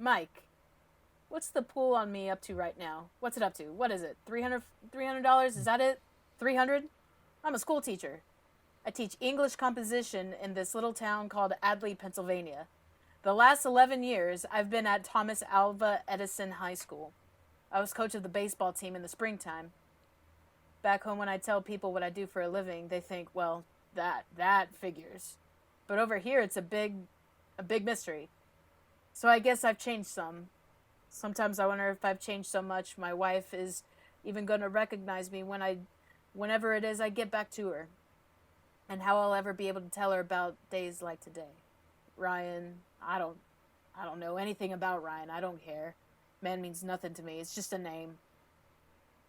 Mike, what's the pool on me up to right now? What's it up to? What is it? $300? Is that it? 300? I'm a school teacher. I teach English composition in this little town called Adley, Pennsylvania. The last 11 years, I've been at Thomas Alva Edison High School. I was coach of the baseball team in the springtime. Back home, when I tell people what I do for a living, they think, well, that figures. But over here, it's a big mystery. So I guess I've changed some. Sometimes I wonder if I've changed so much, my wife is even going to recognize me whenever it is I get back to her. And how I'll ever be able to tell her about days like today. Ryan, I don't know anything about Ryan. I don't care. Man means nothing to me. It's just a name.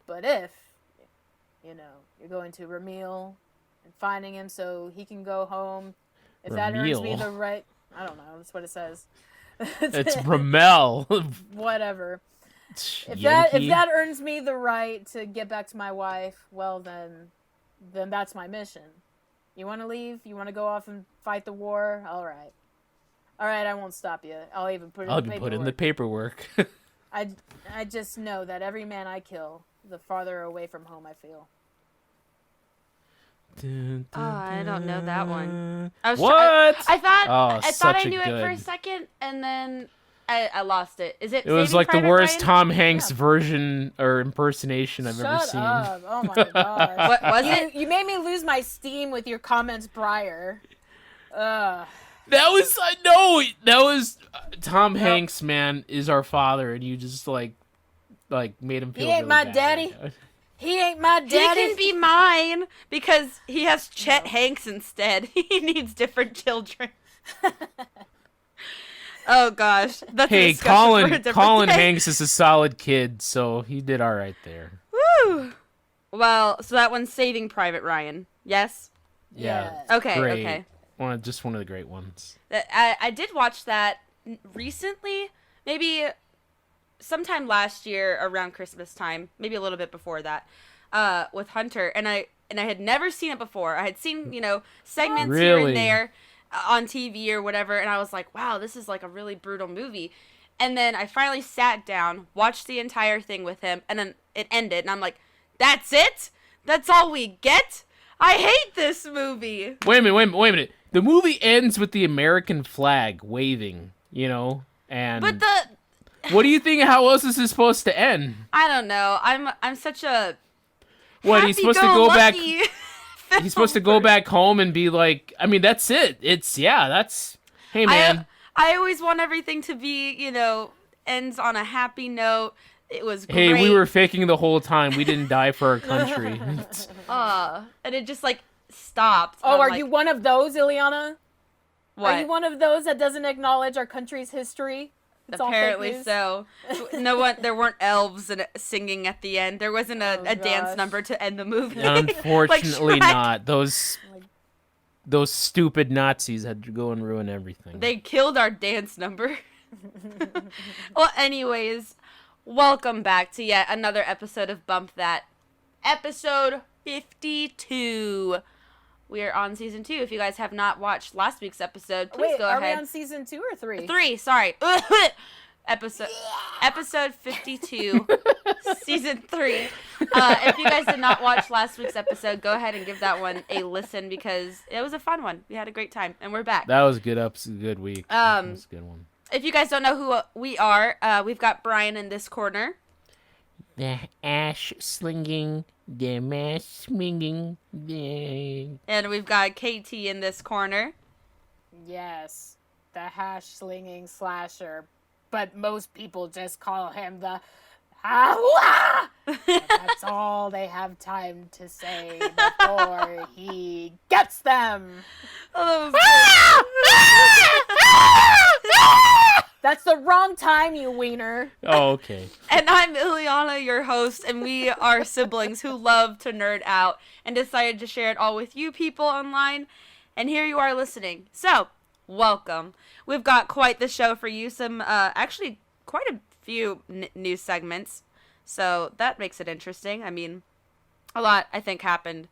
But if, you're going to Ramil and finding him so he can go home, if that earns me the right... I don't know. That's what it says. It's Ramel. Whatever. If that earns me the right to get back to my wife, well, then that's my mission. You want to leave? You want to go off and fight the war? All right, I won't stop you. I'll even put in the paperwork. I just know that every man I kill, the farther away from home I feel. I don't know that one. I thought I knew it for a second, and then I lost it. Is it? It was like Private the worst Ryan? Tom Hanks version or impersonation I've ever seen. Shut up! Oh my gosh! What was it? You made me lose my steam with your comments prior. That was Tom Hanks, man, is our father, and you just like made him feel. He ain't my daddy. He ain't my daddy. He can be mine because he has Chet Hanks instead. He needs different children. Oh gosh, that's a discussion for a different Colin day. Hanks is a solid kid, so he did all right there. Woo! Well, so that one's Saving Private Ryan. Yes. Yeah. Okay. Great. Okay. One of the great ones. I did watch that recently, maybe sometime last year around Christmas time, maybe a little bit before that, with Hunter, and I had never seen it before. I had seen, segments here and there on TV or whatever, and I was like, wow, this is like a really brutal movie. And then I finally sat down, watched the entire thing with him, and then it ended, and I'm like, that's it? That's all we get? I hate this movie. Wait a minute. The movie ends with the American flag waving, and... But what do you think? How else is this supposed to end? I don't know. I'm such a... What, he's supposed to go back... He's supposed to go back home and be like... I mean, that's it. That's... Hey, man. I always want everything to be, ends on a happy note. It was great. Hey, we were faking the whole time. We didn't die for our country. And it just, stopped. Oh, are you one of those, Ileana? What? Are you one of those that doesn't acknowledge our country's history? It's apparently so. There weren't elves singing at the end. There wasn't a dance number to end the movie. Unfortunately not. Those stupid Nazis had to go and ruin everything. They killed our dance number. Well, anyways, welcome back to yet another episode of Bump That. Episode 52. We are on season 2. If you guys have not watched last week's episode, please go ahead. Are we on season 2 or 3? 3, sorry. Episode 52, season 3. If you guys did not watch last week's episode, go ahead and give that one a listen because it was a fun one. We had a great time, and we're back. That was a good episode, good week. That was a good one. If you guys don't know who we are, we've got Brian in this corner. The ash slinging, the mash swinging, And we've got KT in this corner. Yes, the hash slinging slasher, but most people just call him the Hawa! That's all they have time to say before he gets them. Oh, That's the wrong time, you wiener. Oh, okay. And I'm Ileana, your host, and we are siblings who love to nerd out and decided to share it all with you people online. And here you are listening. So, welcome. We've got quite the show for you. Actually, quite a few new segments. So, that makes it interesting. I mean, a lot, I think, happened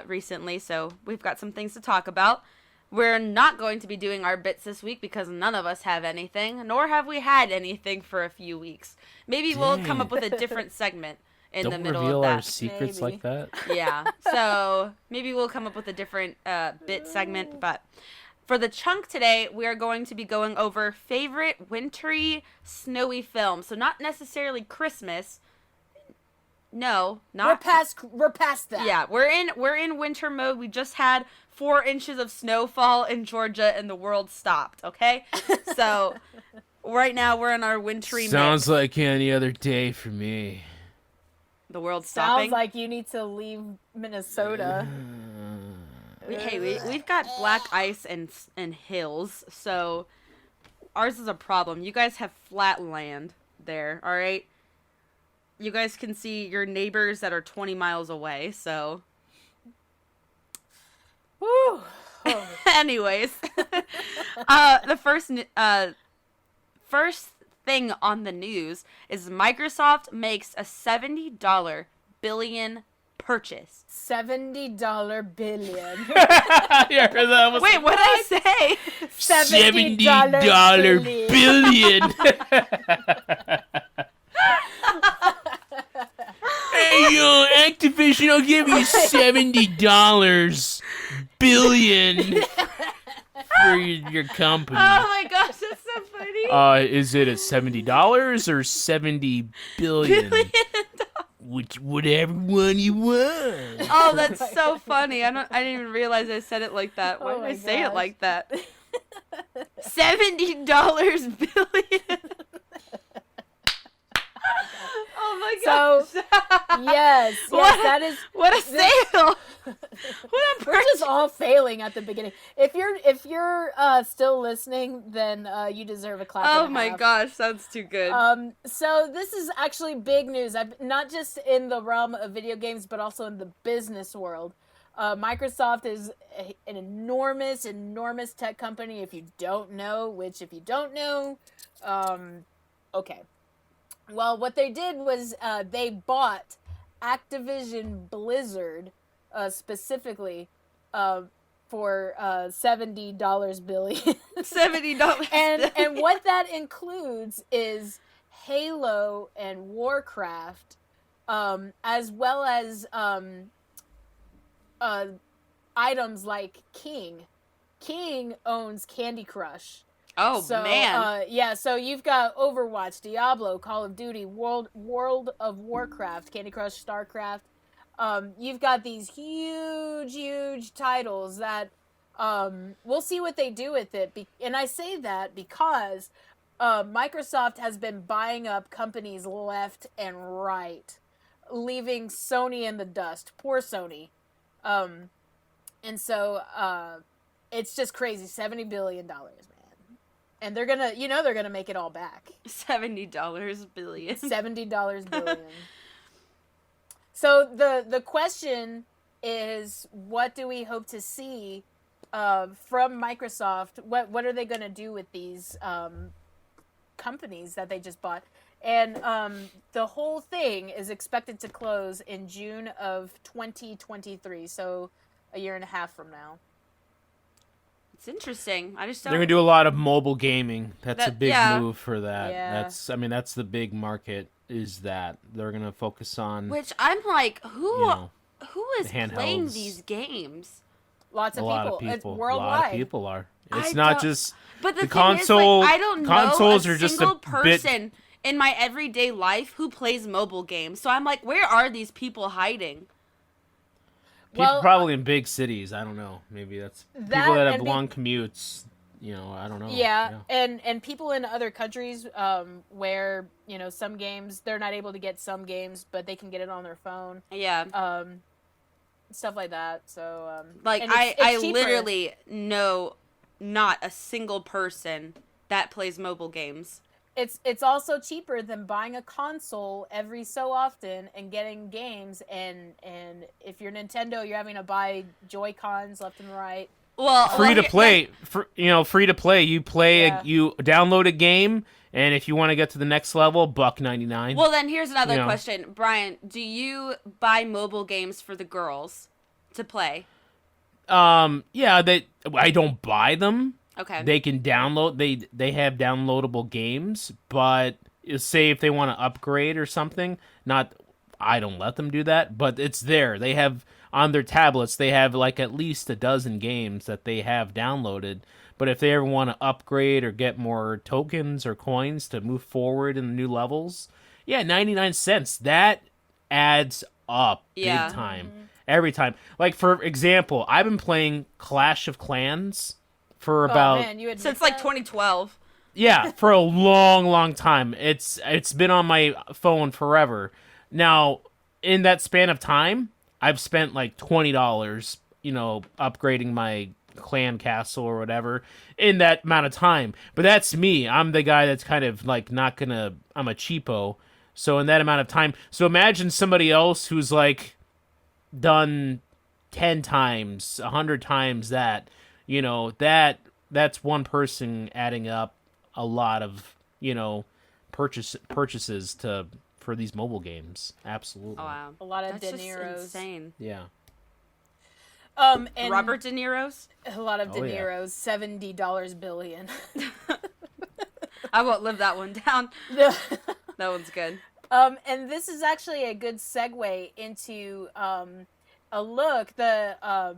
recently. So, we've got some things to talk about. We're not going to be doing our bits this week because none of us have anything, nor have we had anything for a few weeks. Maybe we'll come up with a different segment in the middle of that. Don't reveal our secrets like that. Yeah, so maybe we'll come up with a different bit segment, but for the chunk today, we are going to be going over favorite wintry, snowy films. So not necessarily Christmas. No, not. We're past that. Yeah, we're in winter mode. We just had 4 inches of snowfall in Georgia, and the world stopped. Okay, so right now we're in our wintry. Sounds like any other day for me. The world's stopping. Sounds like you need to leave Minnesota. We've got black ice and hills, so ours is a problem. You guys have flat land there, all right? You guys can see your neighbors that are 20 miles away, so. Woo! Oh. Anyways, the first thing on the news is Microsoft makes a $70 billion purchase. $70 billion. Yeah, that was Wait, what did I say? $70 billion. Hey, Activision, I'll give you $70 billion for your company. Oh my gosh, that's so funny. Is it a $70 or 70 billion? Whatever one you want. Oh, that's so funny. I didn't even realize I said it like that. Why did I say it like that? $70 billion. Oh my gosh. So, yes, that is what a sale. We're just all failing at the beginning. If you're still listening, then you deserve a clap. Oh my gosh, sounds too good. So this is actually big news. Not just in the realm of video games, but also in the business world. Microsoft is an enormous tech company. If you don't know, okay. Well, what they did was they bought Activision Blizzard specifically for $70 billion. $70. and what that includes is Halo and Warcraft, as well as items like King. King owns Candy Crush. Oh, so, man. Yeah, so you've got Overwatch, Diablo, Call of Duty, World of Warcraft, Candy Crush, StarCraft. You've got these huge titles that we'll see what they do with it. And I say that because Microsoft has been buying up companies left and right, leaving Sony in the dust. Poor Sony. And so it's just crazy. $70 billion, man. And they're gonna make it all back. $70 billion. $70 billion. So the question is, what do we hope to see from Microsoft? What are they gonna do with these companies that they just bought? And the whole thing is expected to close in June of 2023, so a year and a half from now. It's interesting. I just don't. They're gonna do a lot of mobile gaming. That's a big yeah. move for that. Yeah. That's the big market. Is that they're gonna focus on? Which I'm like, who is the playing handhelds. these games? Lots of a lot of It's people. worldwide. A lot of people are. It's I not don't- just. But the The thing console- is, like, I don't know consoles a are just a single bit- person in my everyday life who plays mobile games. So I'm like, where are these people hiding? People probably in big cities. I don't know. Maybe that's people that have and long commutes. I don't know. Yeah, and people in other countries where some games they're not able to get some games, but they can get it on their phone. Yeah. Stuff like that. So Like and I it's cheaper. literally know not a single person that plays mobile games. It's also cheaper than buying a console every so often and getting games. And if you're Nintendo, you're having to buy Joy-Cons left and right. Well, free to play. Free to play. You play. Yeah. You download a game, and if you want to get to the next level, $1.99. Well, then here's another question, Brian. Do you buy mobile games for the girls to play? Yeah, I don't buy them. Okay. They can download. They have downloadable games, but say if they want to upgrade or something, not I don't let them do that, but it's there. They have on their tablets. They have like at least a dozen games that they have downloaded. But if they ever want to upgrade or get more tokens or coins to move forward in the new levels, yeah, 99 cents. That adds up Yeah. big time. Every time. Like, for example, I've been playing Clash of Clans for about... Oh, man, you admit Since like that? 2012. Yeah, for a long time. It's been on my phone forever. Now, in that span of time, I've spent like $20, upgrading my clan castle or whatever in that amount of time. But that's me. I'm the guy that's kind of like not gonna... I'm a cheapo. So in that amount of time... So imagine somebody else who's like done 10 times, 100 times that, that's one person adding up a lot of, purchases for these mobile games. Absolutely. Oh, wow. A lot of That's De just Niro's. insane. Yeah. And Robert De Niro's? a lot of De Oh, yeah. Niro's, $70 billion. I won't live that one down. That one's good. And this is actually a good segue into a look. The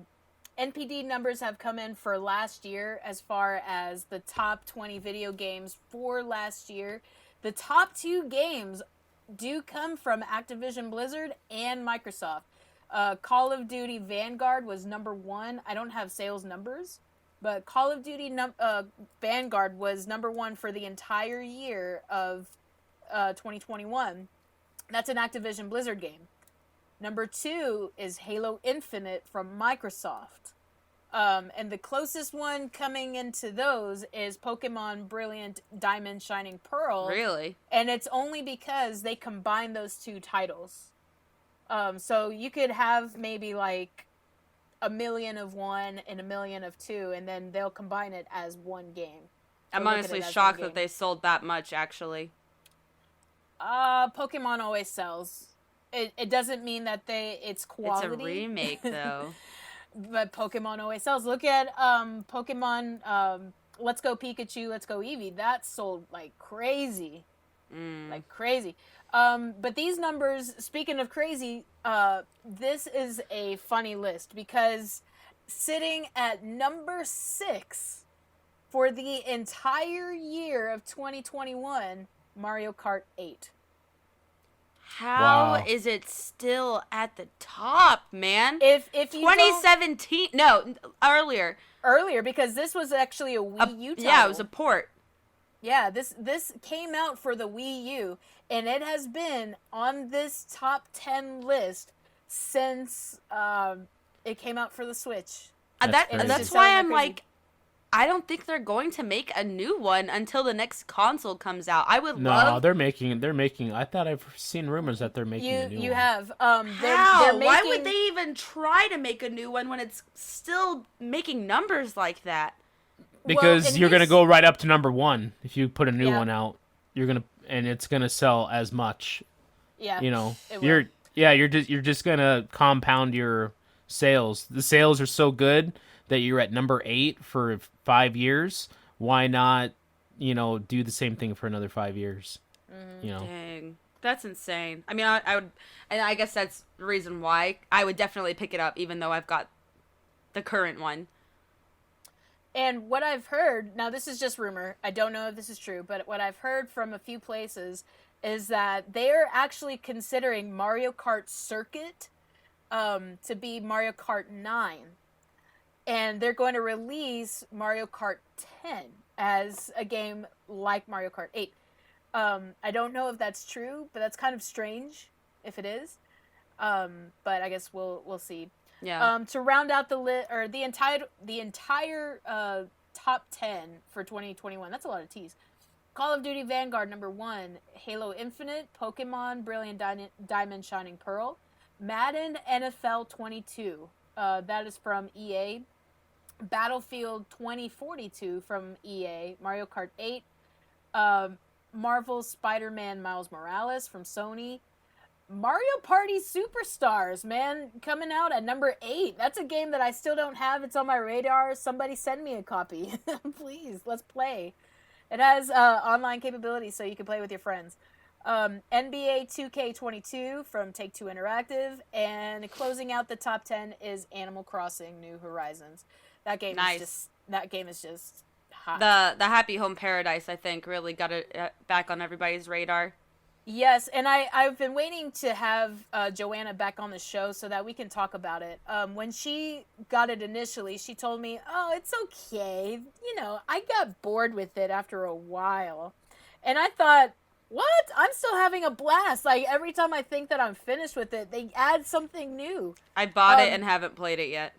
NPD numbers have come in for last year as far as the top 20 video games for last year. The top 2 games do come from Activision Blizzard and Microsoft. Call of Duty Vanguard was number 1. I don't have sales numbers, but Call of Duty Vanguard was number 1 for the entire year of 2021. That's an Activision Blizzard game. Number 2 is Halo Infinite from Microsoft. And the closest one coming into those is Pokemon Brilliant Diamond Shining Pearl. Really? And it's only because they combine those 2 titles. So you could have maybe like 1 million of one and 1 million of 2, and then they'll combine it as one game. I'm Or look at honestly it as shocked one that game. they sold that much, actually. Pokemon always sells. It doesn't mean that it's quality. It's a remake, though. But Pokemon always sells. Look at Pokemon Let's Go Pikachu, Let's Go Eevee. That sold like crazy. Like crazy. But these numbers, speaking of crazy, this is a funny list because sitting at number 6 for the entire year of 2021, Mario Kart 8. How Wow. is it still at the top, man? If you don't- 2017, no, earlier, because this was actually a Wii U title. yeah, it was a port. Yeah, this came out for the Wii U, and it has been on this top 10 list since it came out for the Switch. That's crazy. That's Just why selling I'm like like, I don't think they're going to make a new one until the next console comes out. I would love. No, they're making. I thought I've seen rumors that they're making a new You one. have How? they're making, Why would they even try to make a new one when it's still making numbers like that? Because and you're gonna this- go right up to number 1 if you put a new Yeah. one out. And it's gonna sell as much. Yeah, it will. You're just gonna compound your sales. The sales are so good that you're at number 8 for 5 years. Why not, do the same thing for another 5 years? Dang, that's insane. I mean, I would, and I guess that's the reason why I would definitely pick it up, even though I've got the current one. And what I've heard, now this is just rumor, I don't know if this is true, but what I've heard from a few places is that they're actually considering Mario Kart Circuit to be Mario Kart 9. And they're going to release Mario Kart 10 as a game like Mario Kart 8. I don't know if that's true, but that's kind of strange if it is. But I guess we'll see. Yeah. To round out the entire top 10 for 2021. That's a lot of T's. Call of Duty Vanguard number 1, Halo Infinite, Pokemon Brilliant Diamond Shining Pearl, Madden NFL 22. That is from EA. Battlefield 2042 from EA. Mario Kart 8. Marvel's Spider-Man Miles Morales from Sony. Mario Party Superstars, man, coming out at number 8. That's a game that I still don't have. It's on my radar. Somebody send me a copy. Please, let's play. It has online capabilities, so you can play with your friends. NBA 2K22 from Take-Two Interactive, and closing out the top 10 is Animal Crossing: New Horizons. That game is just hot. The Happy Home Paradise, I think, really got it back on everybody's radar. Yes, and I've been waiting to have Joanna back on the show so that we can talk about it. When she got it initially, she told me, "Oh, it's okay. You know, I got bored with it after a while." And I thought, what? I'm still having a blast. Like, every time I think that I'm finished with it, they add something new. I bought it and haven't played it yet.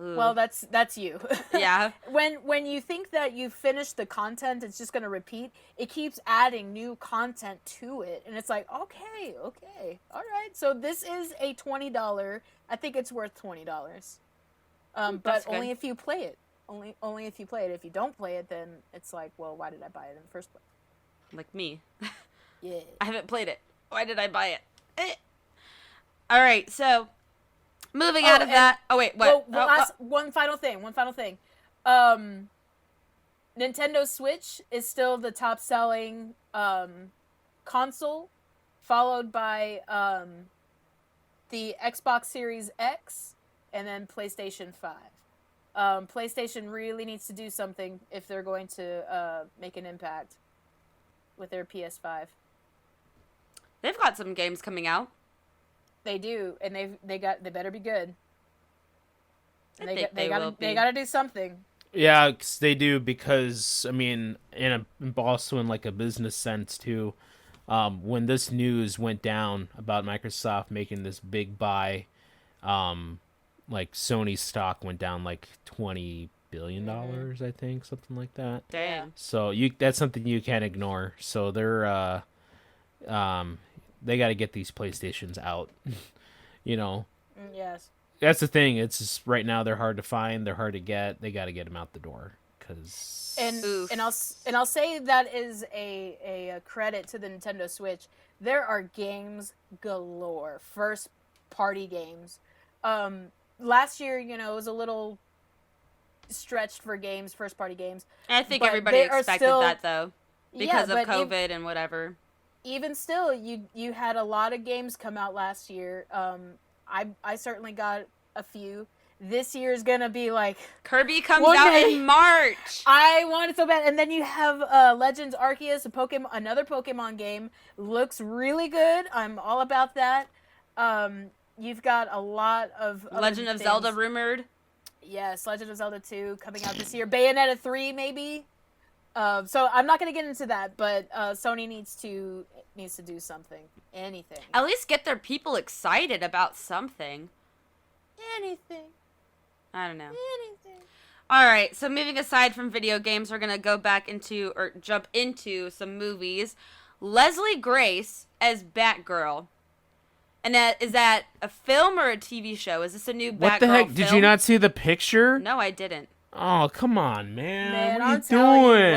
Ooh. Well, that's you. Yeah. When you think that you've finished the content, it's just going to repeat. It keeps adding new content to it, and it's like, okay, all right. So this is a $20. I think it's worth $20. But only if you play it. Only if you play it. If you don't play it, then it's like, well, why did I buy it in the first place? Like me. Yeah. I haven't played it. Why did I buy it? All right, so moving out of that. Oh wait, what? One final thing. Nintendo Switch is still the top selling console, followed by the Xbox Series X, and then PlayStation 5. PlayStation really needs to do something if they're going to make an impact with their PS5. They've got some games coming out. They do, and they better be good. And they gotta gotta do something. Yeah, they do, because I mean, also in like a business sense too. When this news went down about Microsoft making this big buy, like Sony stock went down like $20 billion, I think, something like that. Damn. So that's something you can't ignore. So they're they got to get these PlayStations out. You know. Yes. That's the thing. It's just, right now they're hard to find. They're hard to get. They got to get them out the door. And I'll say that is a credit to the Nintendo Switch. There are games galore, first party games. Last year, it was a little stretched for games, first party games. I think everybody expected that though, because of COVID and whatever. Even still, you had a lot of games come out last year. I certainly got a few. This year is gonna be like Kirby comes out in March. I want it so bad. And then you have Legends Arceus, another Pokemon game. Looks really good. I'm all about that. You've got a lot of Legend of Zelda rumored. Yes, Legend of Zelda 2 coming out this year. Bayonetta 3 maybe. So I'm not gonna get into that, but Sony needs to do something. Anything. At least get their people excited about something. Anything. I don't know. Anything. All right, so moving aside from video games, we're going to jump into some movies. Leslie Grace as Batgirl. And is that a film or a TV show? Is this a new Batgirl What the heck? film? Did you not see the picture? No, I didn't. Oh, come on, man. What are you doing? doing?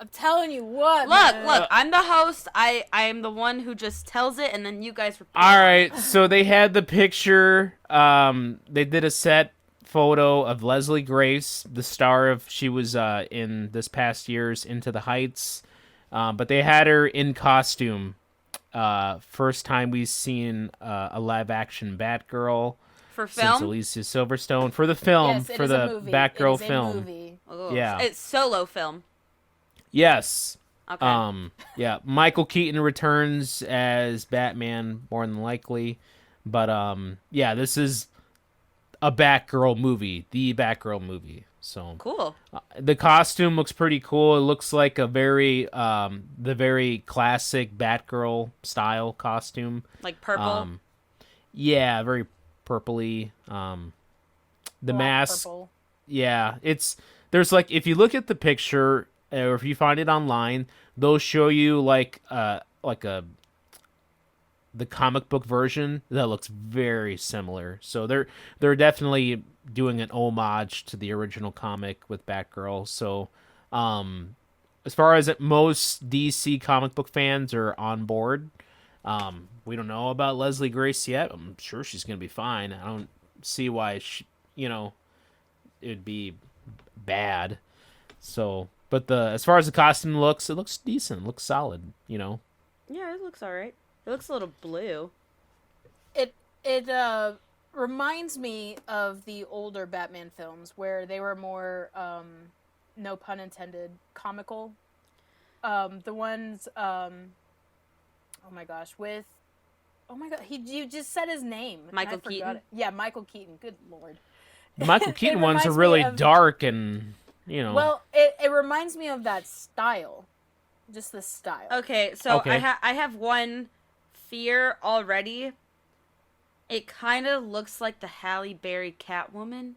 I'm telling you what. Look, I'm the host. I am the one who just tells it, and then you guys repeat. All right, so they had the picture. They did a set photo of Leslie Grace, the star of, she was in this past year's Into the Heights, but they had her in costume. First time we've seen a live-action Batgirl. For film? Since Alicia Silverstone. For the film, yes, for the Batgirl film. Oh, yeah. It's solo film. Yes. Okay. Yeah, Michael Keaton returns as Batman, more than likely. But, yeah, this is a Batgirl movie. The Batgirl movie. So cool. The costume looks pretty cool. It looks like a the very classic Batgirl style costume. Like purple? Yeah, very purpley. The mask. Purple. Yeah, there's like, if you look at the picture or if you find it online, they'll show you the comic book version that looks very similar. So they're definitely doing an homage to the original comic with Batgirl. So as far as most DC comic book fans are on board, We don't know about Leslie Grace yet. I'm sure she's gonna be fine. I don't see why it'd be bad. So, but as far as the costume looks, it looks decent. It looks solid. Yeah, it looks alright. It looks a little blue. It reminds me of the older Batman films where they were more, no pun intended, comical. The ones, oh my gosh, you just said his name. Michael Keaton? Yeah, Michael Keaton. Good Lord. The Michael Keaton ones are reminds me really of- dark and Well, it reminds me of that style. Just the style. Okay, so Okay. I have one fear already. It kind of looks like the Halle Berry Catwoman.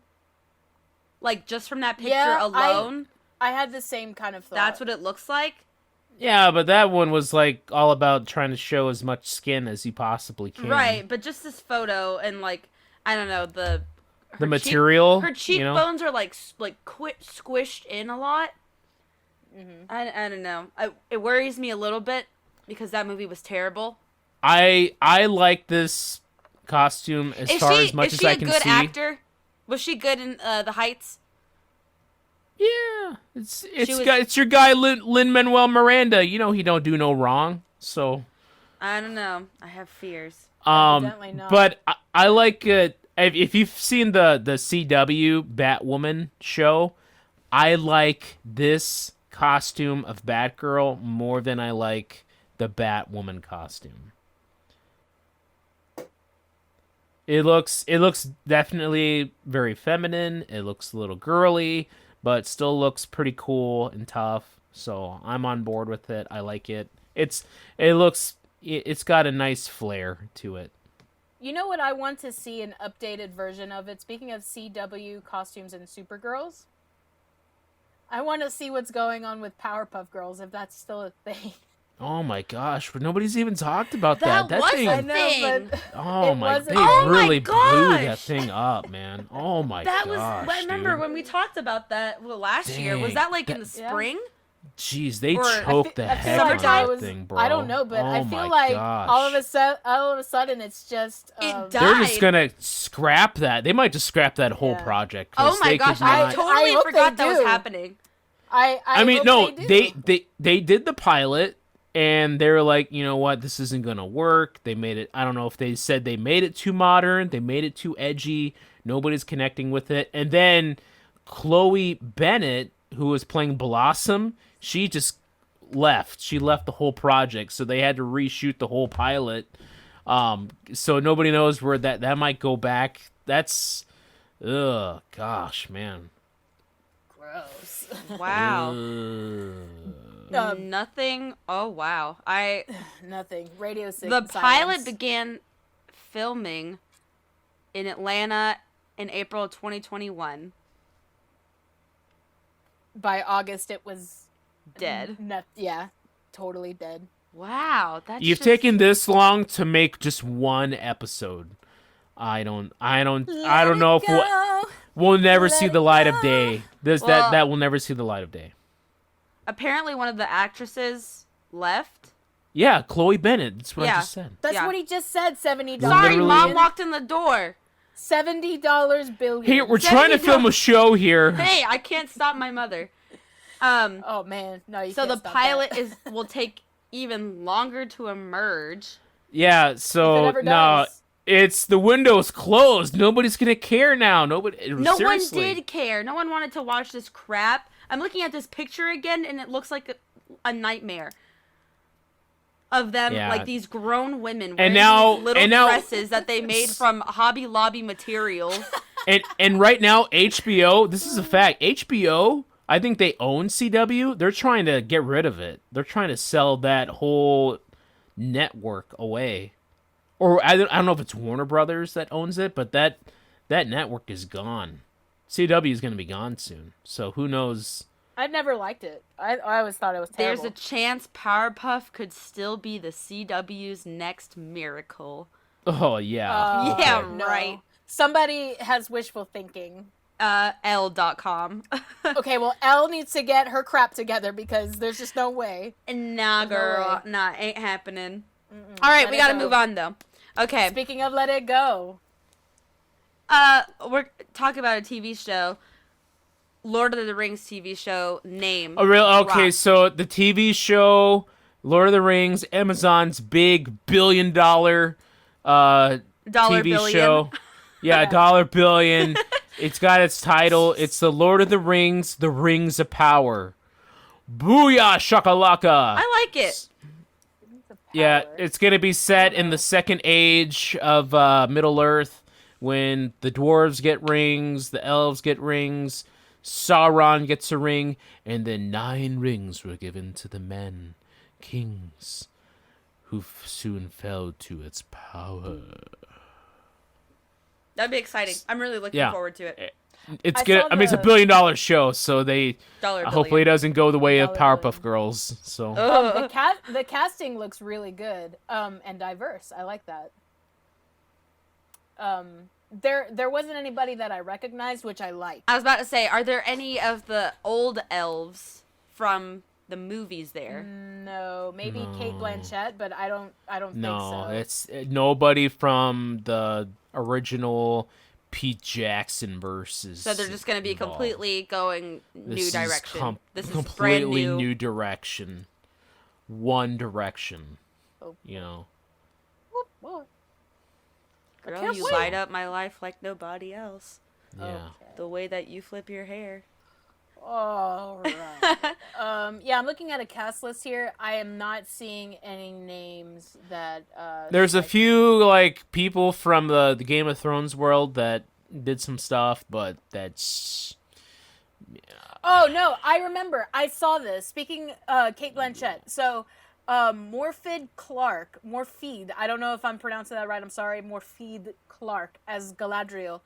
Like, just from that picture Yeah, alone, I had the same kind of thought. that's what it looks like. yeah, but that one was like all about trying to show as much skin as you possibly can. Right, but just this photo and, like, I don't know, The her material. her cheekbones are, like, squished in a lot. Mm-hmm. I don't know. It worries me a little bit because that movie was terrible. I like this costume as far as much as I can Is she a good see. actor? Was she good in The Heights? Yeah, it's was- your guy Lin-Manuel Miranda. He don't do no wrong. So, I don't know. I have fears. Evidently not. but I like it. If you've seen the CW Batwoman show, I like this costume of Batgirl more than I like the Batwoman costume. It looks definitely very feminine. It looks a little girly, but still looks pretty cool and tough. So I'm on board with it. I like it. It's got a nice flair to it. You know what I want to see an updated version of it? Speaking of CW costumes and Supergirls, I want to see what's going on with Powerpuff Girls, if that's still a thing. Oh my gosh, but nobody's even talked about that. That was thing. a I know, thing. but Oh it my! wasn't- They Oh my really blew that gosh! thing up, man. Oh my That gosh! was. I remember dude. when we talked about that last year. Was Dang, that like in the Yeah. spring? Jeez, they Or- I choked the I heck feel out like of that that was, thing, bro. I don't know, but I Oh feel my like gosh. all of a sudden it's just It died. They're just gonna scrap that. They might just scrap that whole Yeah. project. 'cause Oh my they could gosh! I not- totally hope forgot they that was do. happening. I mean, hope no, they do. they did the pilot, and they were like, you know what, this isn't gonna work. They made it. I don't know if they said they made it too modern, they made it too edgy. Nobody's connecting with it. And then Chloe Bennett, who was playing Blossom, she just left. She left the whole project, so they had to reshoot the whole pilot. So nobody knows where that might go back. That's, gosh, man. Gross. Wow. Ugh. Nothing. Oh wow. Nothing. Radio sick. The pilot silence. began filming in Atlanta in April of 2021. By August it was Dead. yeah, totally dead. Wow. That's You've just- taken this long to make just one episode. I don't know if we'll never Let see it the light of go. day. Well- That will never see the light of day. Apparently, one of the actresses left. Yeah, Chloe Bennett. That's what I Yeah. just said. That's Yeah. what he just said. $70. Sorry, Literally- mom walked in the door. $70 billion. Hey, we're trying to film a show here. Hey, I can't stop my mother. Oh man, no, you So can't the stop pilot that. will take even longer to emerge. Yeah, If it so ever no, does. it's the window's closed. Nobody's gonna care now. Nobody. No seriously. one did care. No one wanted to watch this crap. I'm looking at this picture again, and it looks like a nightmare of them, Yeah. like these grown women wearing now- these little and now- dresses that they made from Hobby Lobby materials. And right now, HBO. This is a fact. HBO. I think they own CW. They're trying to get rid of it. They're trying to sell that whole network away. Or I don't know if it's Warner Brothers that owns it, but that network is gone. CW is going to be gone soon. So who knows? I never liked it. I always thought it was terrible. There's a chance Powerpuff could still be the CW's next miracle. Oh yeah. Yeah, Okay. No. right. Somebody has wishful thinking. L.com. Okay, well, Elle needs to get her crap together because there's just no way. Nah, No girl. way. Nah, ain't happening. All right, Let we it got to go. move on though. Okay. Speaking of Let It Go. We're talking about a TV show. Lord of the Rings TV show name. Oh, real? Okay, dropped. so the TV show Lord of the Rings, Amazon's big billion-dollar Dollar TV billion. show. Yeah, dollar billion. It's got its title. It's the Lord of the Rings, The Rings of Power. Booyah shakalaka. I like it. Yeah, it's going to be set in the second age of Middle-earth when the dwarves get rings, the elves get rings, Sauron gets a ring, and then 9 rings were given to the men, kings, who soon fell to its power. That'd be exciting. I'm really looking forward to it. It's I gonna. saw I mean, it's a the- $1 billion show, so they Dollar hopefully it billion. doesn't go the way of Dollar Powerpuff billion. Girls. So The casting looks really good and diverse. I like that. There wasn't anybody that I recognized, which I like. I was about to say, are there any of the old elves from the movies there? No, maybe Kate Blanchett, but I don't think no, so. it's nobody from the original Pete Jackson versus. So they're just going to be involved. completely going new This is direction. This is brand completely new. new direction. One direction. Oh. You know. Well, Girl, can't you wait. light up my life like nobody else. Yeah. okay. The way that you flip your hair. All right. Yeah, I'm looking at a cast list here. I am not seeing any names that. There's a strike- few like people from the Game of Thrones world that did some stuff, but that's Oh no, I remember. I saw this. Speaking Kate Blanchett. So Morfydd Clark, Morfydd, I don't know if I'm pronouncing that right, I'm sorry, Morfydd Clark as Galadriel.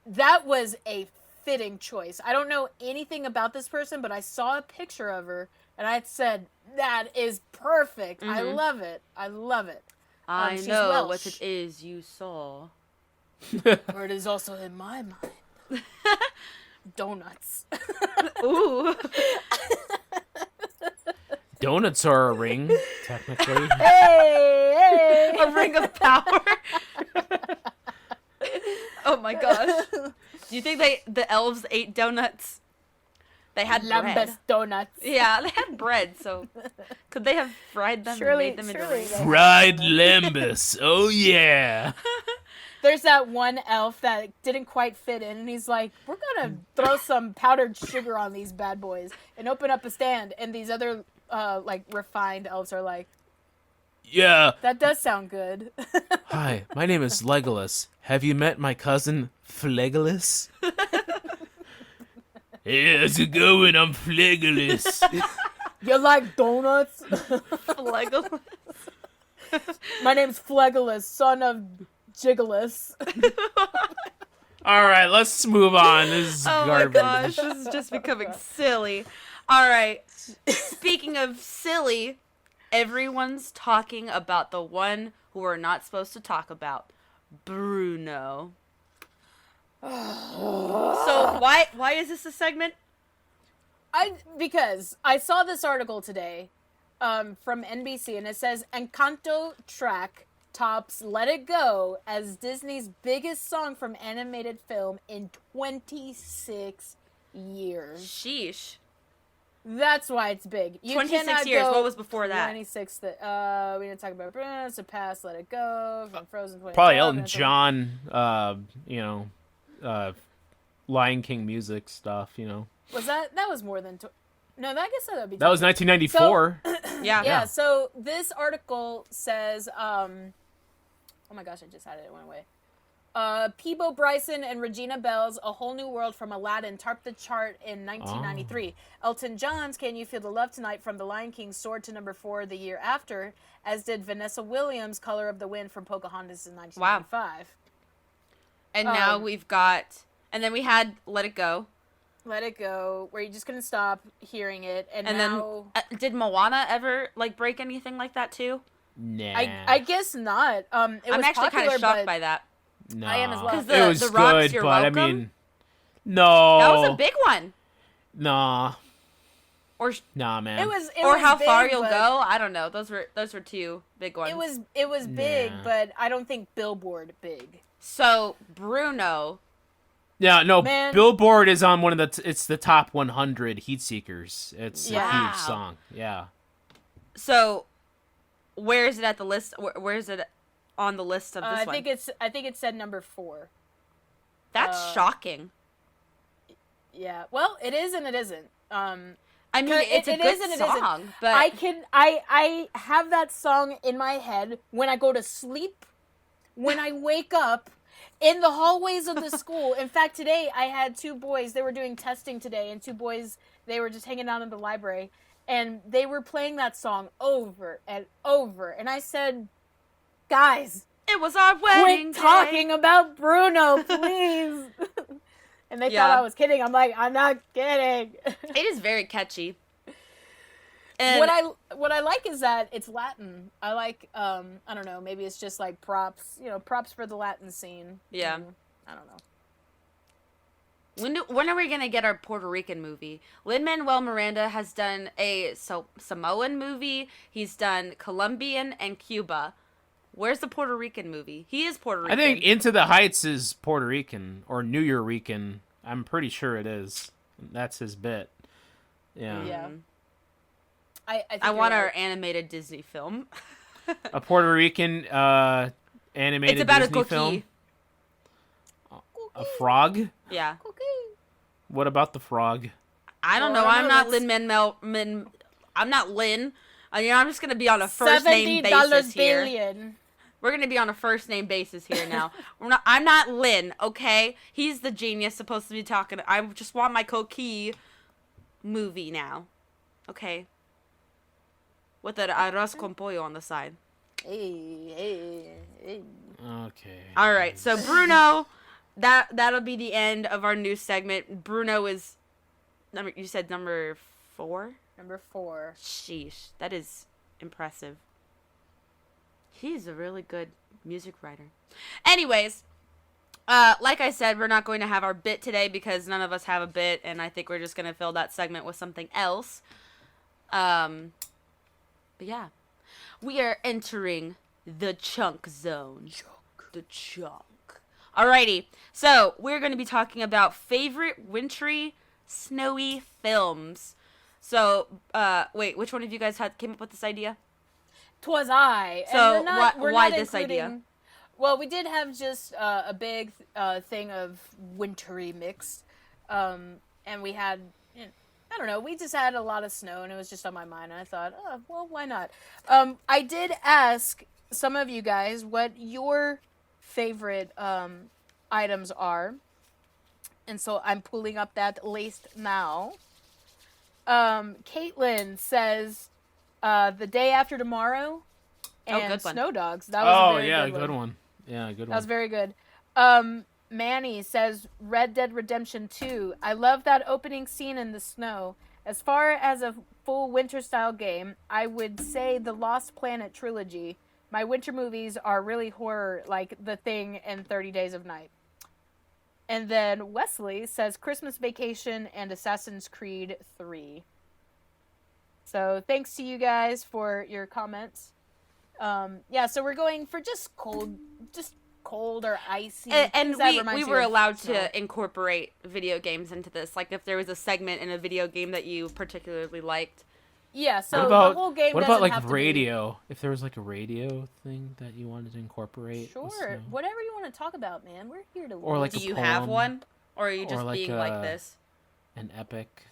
That was a fitting choice. I don't know anything about this person, but I saw a picture of her and I said, that is perfect. I love it. I love it. I she's know Welsh. what it is you saw. Or it is also in my mind. Donuts. Ooh. donuts are a ring, technically. Hey, A ring of power. Oh my gosh. Do you think the elves ate donuts? They had bread. Lambus donuts. Yeah, they had bread, so could they have fried them Surely- and made them into surely rings? they- Fried lembus. Oh yeah. There's that one elf that didn't quite fit in, and he's like, we're gonna throw some powdered sugar on these bad boys and open up a stand. And these other, like, refined elves are like, Yeah. that does sound good. Hi, my name is Legolas. Have you met my cousin Flegolas? Hey, how's it going? I'm Flegolas. You like donuts? Legolas. My name's Flegolas, son of Jiggalus. All right, let's move on. This is Oh garbage. my gosh, this is just becoming silly. All right. Speaking of silly, everyone's talking about the one who we're not supposed to talk about, Bruno. So why is this a segment? Because I saw this article today from NBC, and it says Encanto track tops Let It Go as Disney's biggest song from animated film in 26 years. Sheesh. That's why it's big. You 26 cannot years. go What was before that? 26. We didn't talk about Bruno, Surpass, Let It Go, from Frozen 2012. Probably Elton and so- John, Lion King music stuff, Was that was more than... No, I guess that would be... That was 1994. Yeah. Yeah, so this article says, oh my gosh, I just had it, it went away. Peebo Bryson and Regina Bell's A Whole New World from Aladdin topped the chart in 1993. Elton John's Can You Feel the Love Tonight from The Lion King soared to number 4 the year after, as did Vanessa Williams' Color of the Wind from Pocahontas in 1995. And now we've got, and then we had Let It Go. Let It Go, where you just couldn't stop hearing it, and And now... then, did Moana ever break anything like that too? Nah. I guess not. It was I'm actually kind popular, of shocked but by that. No. I am as well. 'Cause the- it was the Rocks, good, You're but Welcome? I mean, no. That was a big one. Nah. Or Nah, man. It was or was How big, Far You'll but Go. I don't know. Those were two big ones. It was big, Nah. but I don't think Billboard big. So Bruno. Yeah, no. Man. Billboard is on one of it's the top 100 heat seekers. It's a Yeah. huge song. Yeah. So where is it at the list? Where is it on the list of this one? I think it said number 4. That's shocking. Yeah. Well, it is and it isn't. I mean, it's a good song, but I have that song in my head when I go to sleep, when I wake up, in the hallways of the school. In fact, today I had 2 boys. They were doing testing today, and 2 boys, they were just hanging out in the library, and they were playing that song over and over. And I said, guys, it was our wedding quit day. talking about Bruno, please. And they thought I was kidding. I'm like, I'm not kidding. It is very catchy. And What I like is that it's Latin. I like I don't know, maybe it's just like props for the Latin scene. Yeah. I don't know. when are we gonna get our Puerto Rican movie? Lin-Manuel Miranda has done a Samoan movie. He's done Colombian and Cuba. Where's the Puerto Rican movie? He is Puerto Rican. I think Into the Heights is Puerto Rican or New Rican. I'm pretty sure it is. That's his bit. Yeah. Yeah. I I want our animated Disney film. A Puerto Rican animated It's about Disney a film. cookie. A frog? Yeah. What about the frog? I don't Well, know. I I'm know not that's- Lin-Manuel. I'm not Lin. I'm just gonna be on a first name $70 basis here. billion. We're gonna be on a first name basis here now. I'm not Lin, okay? He's the genius supposed to be talking. I just want my Coquille movie now, okay? With an arroz con pollo on the side. Hey. Okay. All right, so Bruno, that'll be the end of our new segment. Bruno is you said number 4? Number 4. Sheesh, that is impressive. He's a really good music writer. Anyways, like I said, we're not going to have our bit today because none of us have a bit, and I think we're just going to fill that segment with something else. But yeah, we are entering the chunk zone. The chunk. Alrighty, so we're going to be talking about favorite wintry, snowy films. So, wait, which one of you guys came up with this idea? 'Twas I. So, And we're why not this idea? including- Well, we did have just a big thing of wintry mixed. And we had, I don't know, we just had a lot of snow and it was just on my mind. And I thought, oh, well, why not? I did ask some of you guys what your favorite items are. And so I'm pulling up that list now. Caitlin says The Day After Tomorrow and good one. Snow Dogs. That was a very yeah, good one. Yeah, good That was one. very good. Manny says Red Dead Redemption 2. I love that opening scene in the snow. As far as a full winter style game, I would say the Lost Planet trilogy. My winter movies are really horror, like The Thing and 30 Days of Night. And then Wesley says Christmas Vacation and Assassin's Creed 3. So thanks to you guys for your comments. Yeah, so we're going for just cold or icy. And things that we remind you were of allowed snow. to incorporate video games into this. Like if there was a segment in a video game that you particularly liked. Yeah, so What about the whole game what doesn't about like have to radio? If there was like a radio thing that you wanted to incorporate, Be... with Sure, snow? whatever you want to talk about, man. We're here to Or like Do a you have poem, one? Or are you or just like being a- like this? an epic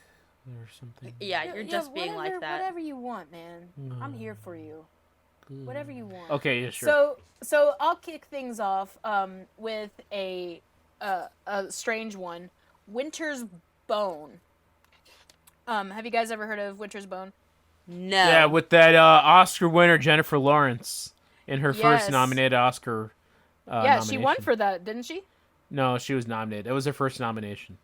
or something. Yeah, you're just being whatever, like that. Whatever you want, man. I'm here for you. Whatever you want. Okay, yeah, sure. So I'll kick things off with a strange one. Winter's Bone. Have you guys ever heard of Winter's Bone? No. Yeah, with that Oscar winner Jennifer Lawrence in her Yes. first nominated Oscar. Yeah, she won nomination. for that, didn't she? No, she was nominated. It was her first nomination.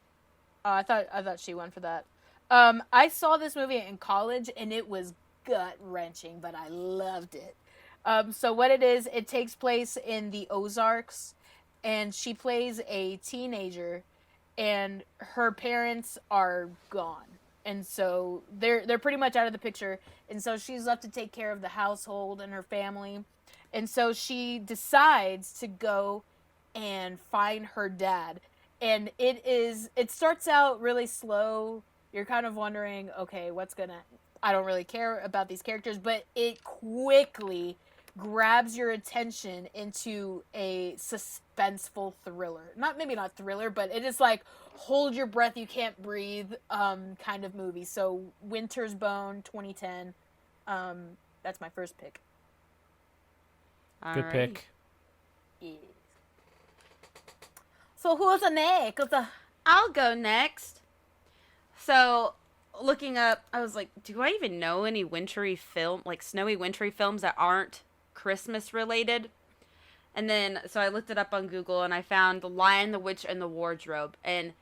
I thought she won for that. I saw this movie in college and it was gut wrenching, but I loved it. So what it is, it takes place in the Ozarks, and she plays a teenager, and her parents are gone. and so they're pretty much out of the picture, and so she's left to take care of the household and her family, and so she decides to go and find her dad. And it starts out really slow. You're kind of wondering, okay, I don't really care about these characters, but it quickly grabs your attention into a suspenseful thriller. Maybe not thriller, but it is like hold your breath, you can't breathe kind of movie. So Winter's Bone 2010. That's my first pick. Good pick. Yeah. So who's the next? I'll go next. So, looking up, I was like, do I even know any snowy wintry films that aren't Christmas related? And then, so I looked it up on Google and I found The Lion, the Witch, and the Wardrobe. And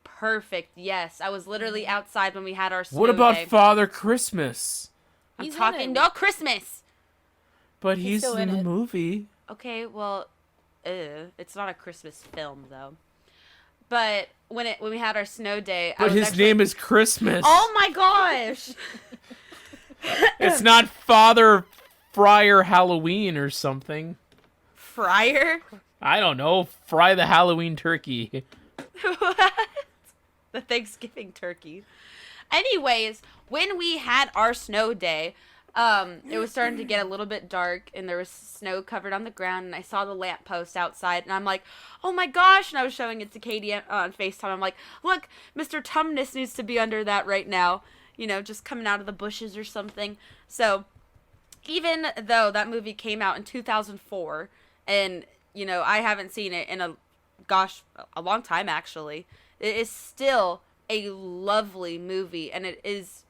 perfect, yes. I was literally outside when we had our snow What about day. Father Christmas? I'm talking no Christmas. But he's still in in the it. movie. Okay, well, it's not a Christmas film though. But when we had our snow day, But his name is Christmas. Oh my gosh! It's not Father Friar Halloween or something. Friar? I don't know. Fry the Halloween turkey. What? The Thanksgiving turkey. Anyways, when we had our snow day, it was starting to get a little bit dark, and there was snow covered on the ground, and I saw the lamppost outside, and I'm like, oh my gosh, and I was showing it to Katie on FaceTime. I'm like, look, Mr. Tumnus needs to be under that right now, just coming out of the bushes or something. So, even though that movie came out in 2004, and, I haven't seen it in a long time, actually, it is still a lovely movie, and it is...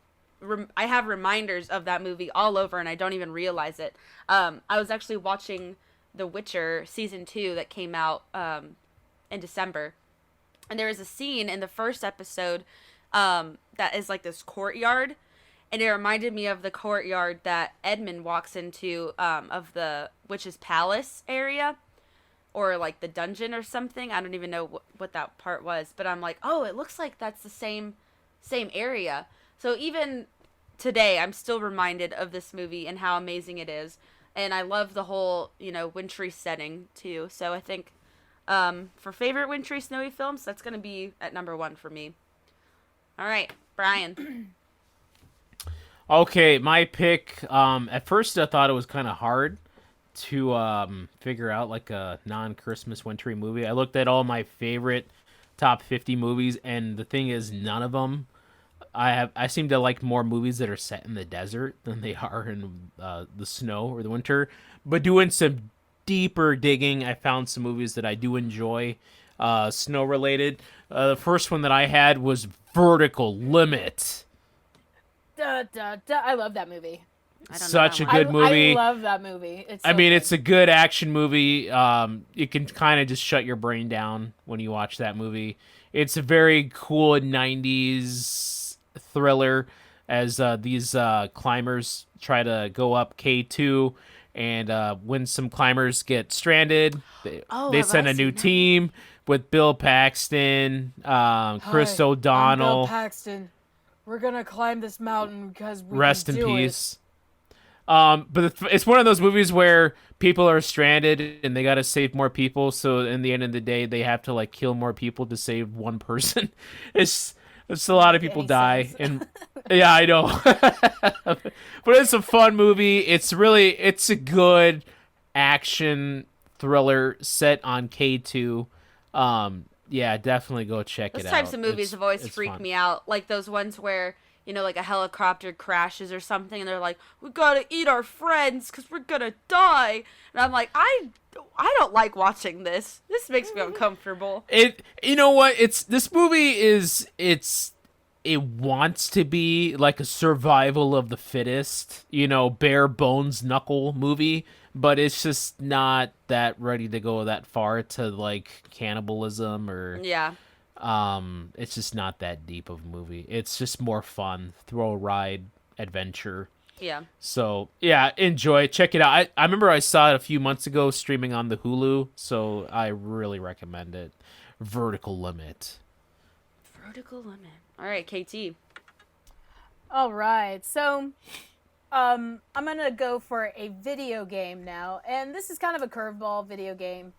I have reminders of that movie all over, and I don't even realize it. I was actually watching The Witcher Season 2 that came out in December. And there was a scene in the first episode that is like this courtyard. And it reminded me of the courtyard that Edmund walks into of the witch's palace area. Or like the dungeon or something. I don't even know what that part was. But I'm like, oh, it looks like that's the same area. So even today, I'm still reminded of this movie and how amazing it is. And I love the whole, wintry setting, too. So I think for favorite wintry snowy films, that's going to be at number 1 for me. All right, Brian. Okay, my pick. At first, I thought it was kind of hard to figure out like a non-Christmas wintry movie. I looked at all my favorite top 50 movies, and the thing is, none of them. I seem to like more movies that are set in the desert than they are in the snow or the winter. But doing some deeper digging, I found some movies that I do enjoy, snow related. The first one that I had was Vertical Limit. I love that movie. Such a good movie. I love that movie. It's a good action movie. You can kind of just shut your brain down when you watch that movie. It's a very cool 90s thriller as these climbers try to go up K2, and when some climbers get stranded, they send a new team with Bill Paxton, Chris O'Donnell. I'm Bill Paxton. We're gonna climb this mountain because we rest can in do peace. But it's one of those movies where people are stranded and they got to save more people. So in the end of the day, they have to like kill more people to save one person. It's a lot of people die, and yeah, I know. But it's a fun movie. It's a good action thriller set on K2. Yeah, definitely go check it out. Those types of movies have always freaked fun. me out. Like those ones where, like a helicopter crashes or something, and they're like, we gotta eat our friends because we're gonna die. And I'm like, I don't like watching this. This makes me uncomfortable. You know what? This movie it wants to be like a survival of the fittest, bare bones knuckle movie, but it's just not that ready to go that far to like cannibalism or Yeah. It's just not that deep of a movie. It's just more fun, thrill ride, adventure. Yeah. So yeah, enjoy it. Check it out. I remember I saw it a few months ago streaming on the Hulu, so I really recommend it. Vertical Limit. Vertical Limit. All right, KT. All right. So, I'm gonna go for a video game now, and this is kind of a curveball video game.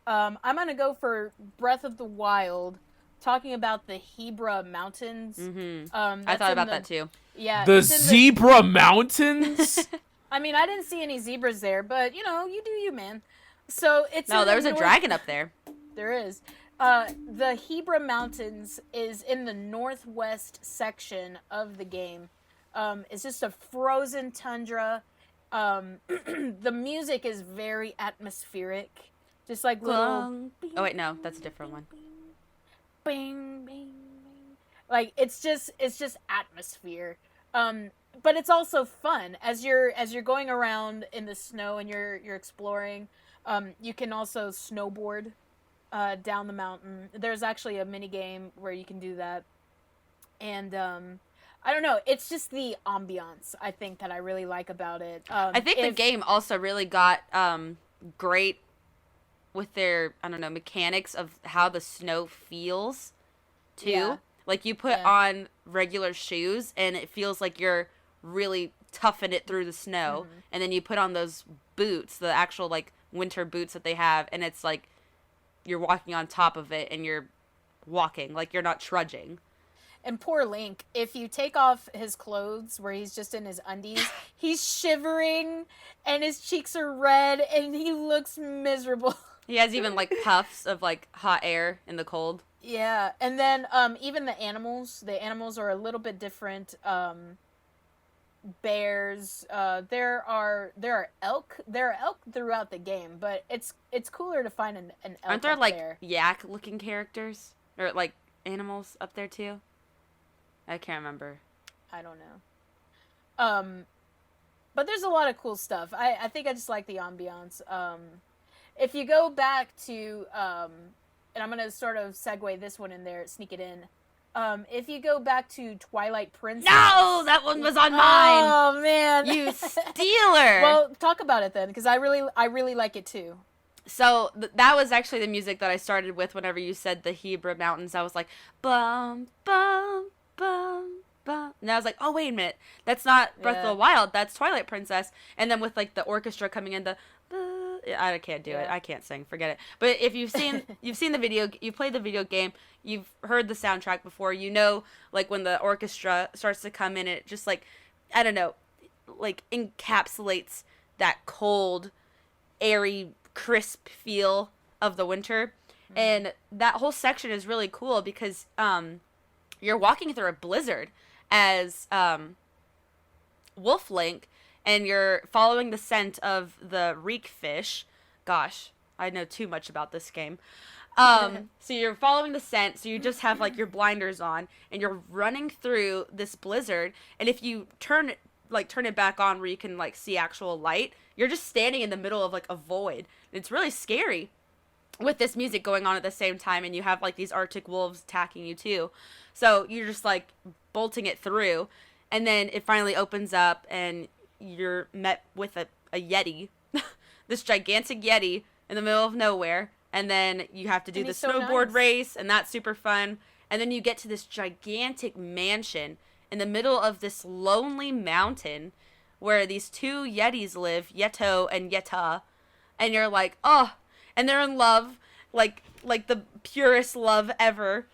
I'm gonna go for Breath of the Wild, talking about the Hebra Mountains. I That's thought in about the, that too. Yeah, The it's in Zebra Mountains? I mean, I didn't see any zebras there, but you know, you do you, man. So it's No, in there the was a north- dragon up there. There is. The Hebra Mountains is in the northwest section of the game. It's just a frozen tundra. The music is very atmospheric, just like little. Oh wait, no, that's a different one. Bing, bing, bing. Like it's just atmosphere. But it's also fun as you're going around in the snow and you're exploring. You can also snowboard down the mountain. There's actually a mini game where you can do that, and I don't know. It's just the ambiance I think that I really like about it. I think the game also really got great with their, I don't know, mechanics of how the snow feels too. Yeah. Like you put on regular shoes and it feels like you're really toughing it through the snow, and then you put on those boots, the actual like winter boots that they have, and it's like you're walking on top of it and you're walking like you're not trudging. And poor Link, if you take off his clothes where he's just in his undies, he's shivering and his cheeks are red and he looks miserable. He has even like puffs of like hot air in the cold. Yeah, and then even the animals are a little bit different. Bears, there are elk throughout the game, but it's cooler to find an elk. Aren't there up like there. yak looking characters or like animals up there too? I can't remember. I don't know. But there's a lot of cool stuff. I think I just like the ambiance. If you go back to, and I'm going to sort of segue this one in there, sneak it in. If you go back to Twilight Princess. No, that one was on mine. Oh, man. You stealer. Well, talk about it then, because I really like it too. So that was actually the music that I started with whenever you said the Hebra Mountains. I was like, bum, bum, bum, bum. And I was like, oh, wait a minute. That's not Breath of the Wild. That's Twilight Princess. And then with like the orchestra coming in, I can't do it. I can't sing. Forget it. But if you've seen the video, you played the video game, you've heard the soundtrack before, you know, like when the orchestra starts to come in, it just like, I don't know, like encapsulates that cold, airy, crisp feel of the winter. And that whole section is really cool because you're walking through a blizzard as Wolf Link, and you're following the scent of the reek fish. Gosh, I know too much about this game. So you're following the scent, so you just have like your blinders on, and you're running through this blizzard, and if you turn it back on where you can like see actual light, you're just standing in the middle of like a void. It's really scary with this music going on at the same time, and you have like these Arctic wolves attacking you too. So you're just like bolting it through, and then it finally opens up and you're met with a yeti, this gigantic yeti in the middle of nowhere, and then you have to do the snowboard race, and that's super fun. And then you get to this gigantic mansion in the middle of this lonely mountain where these two yetis live, Yeto and Yeta, and you're like, oh, and they're in love, like the purest love ever.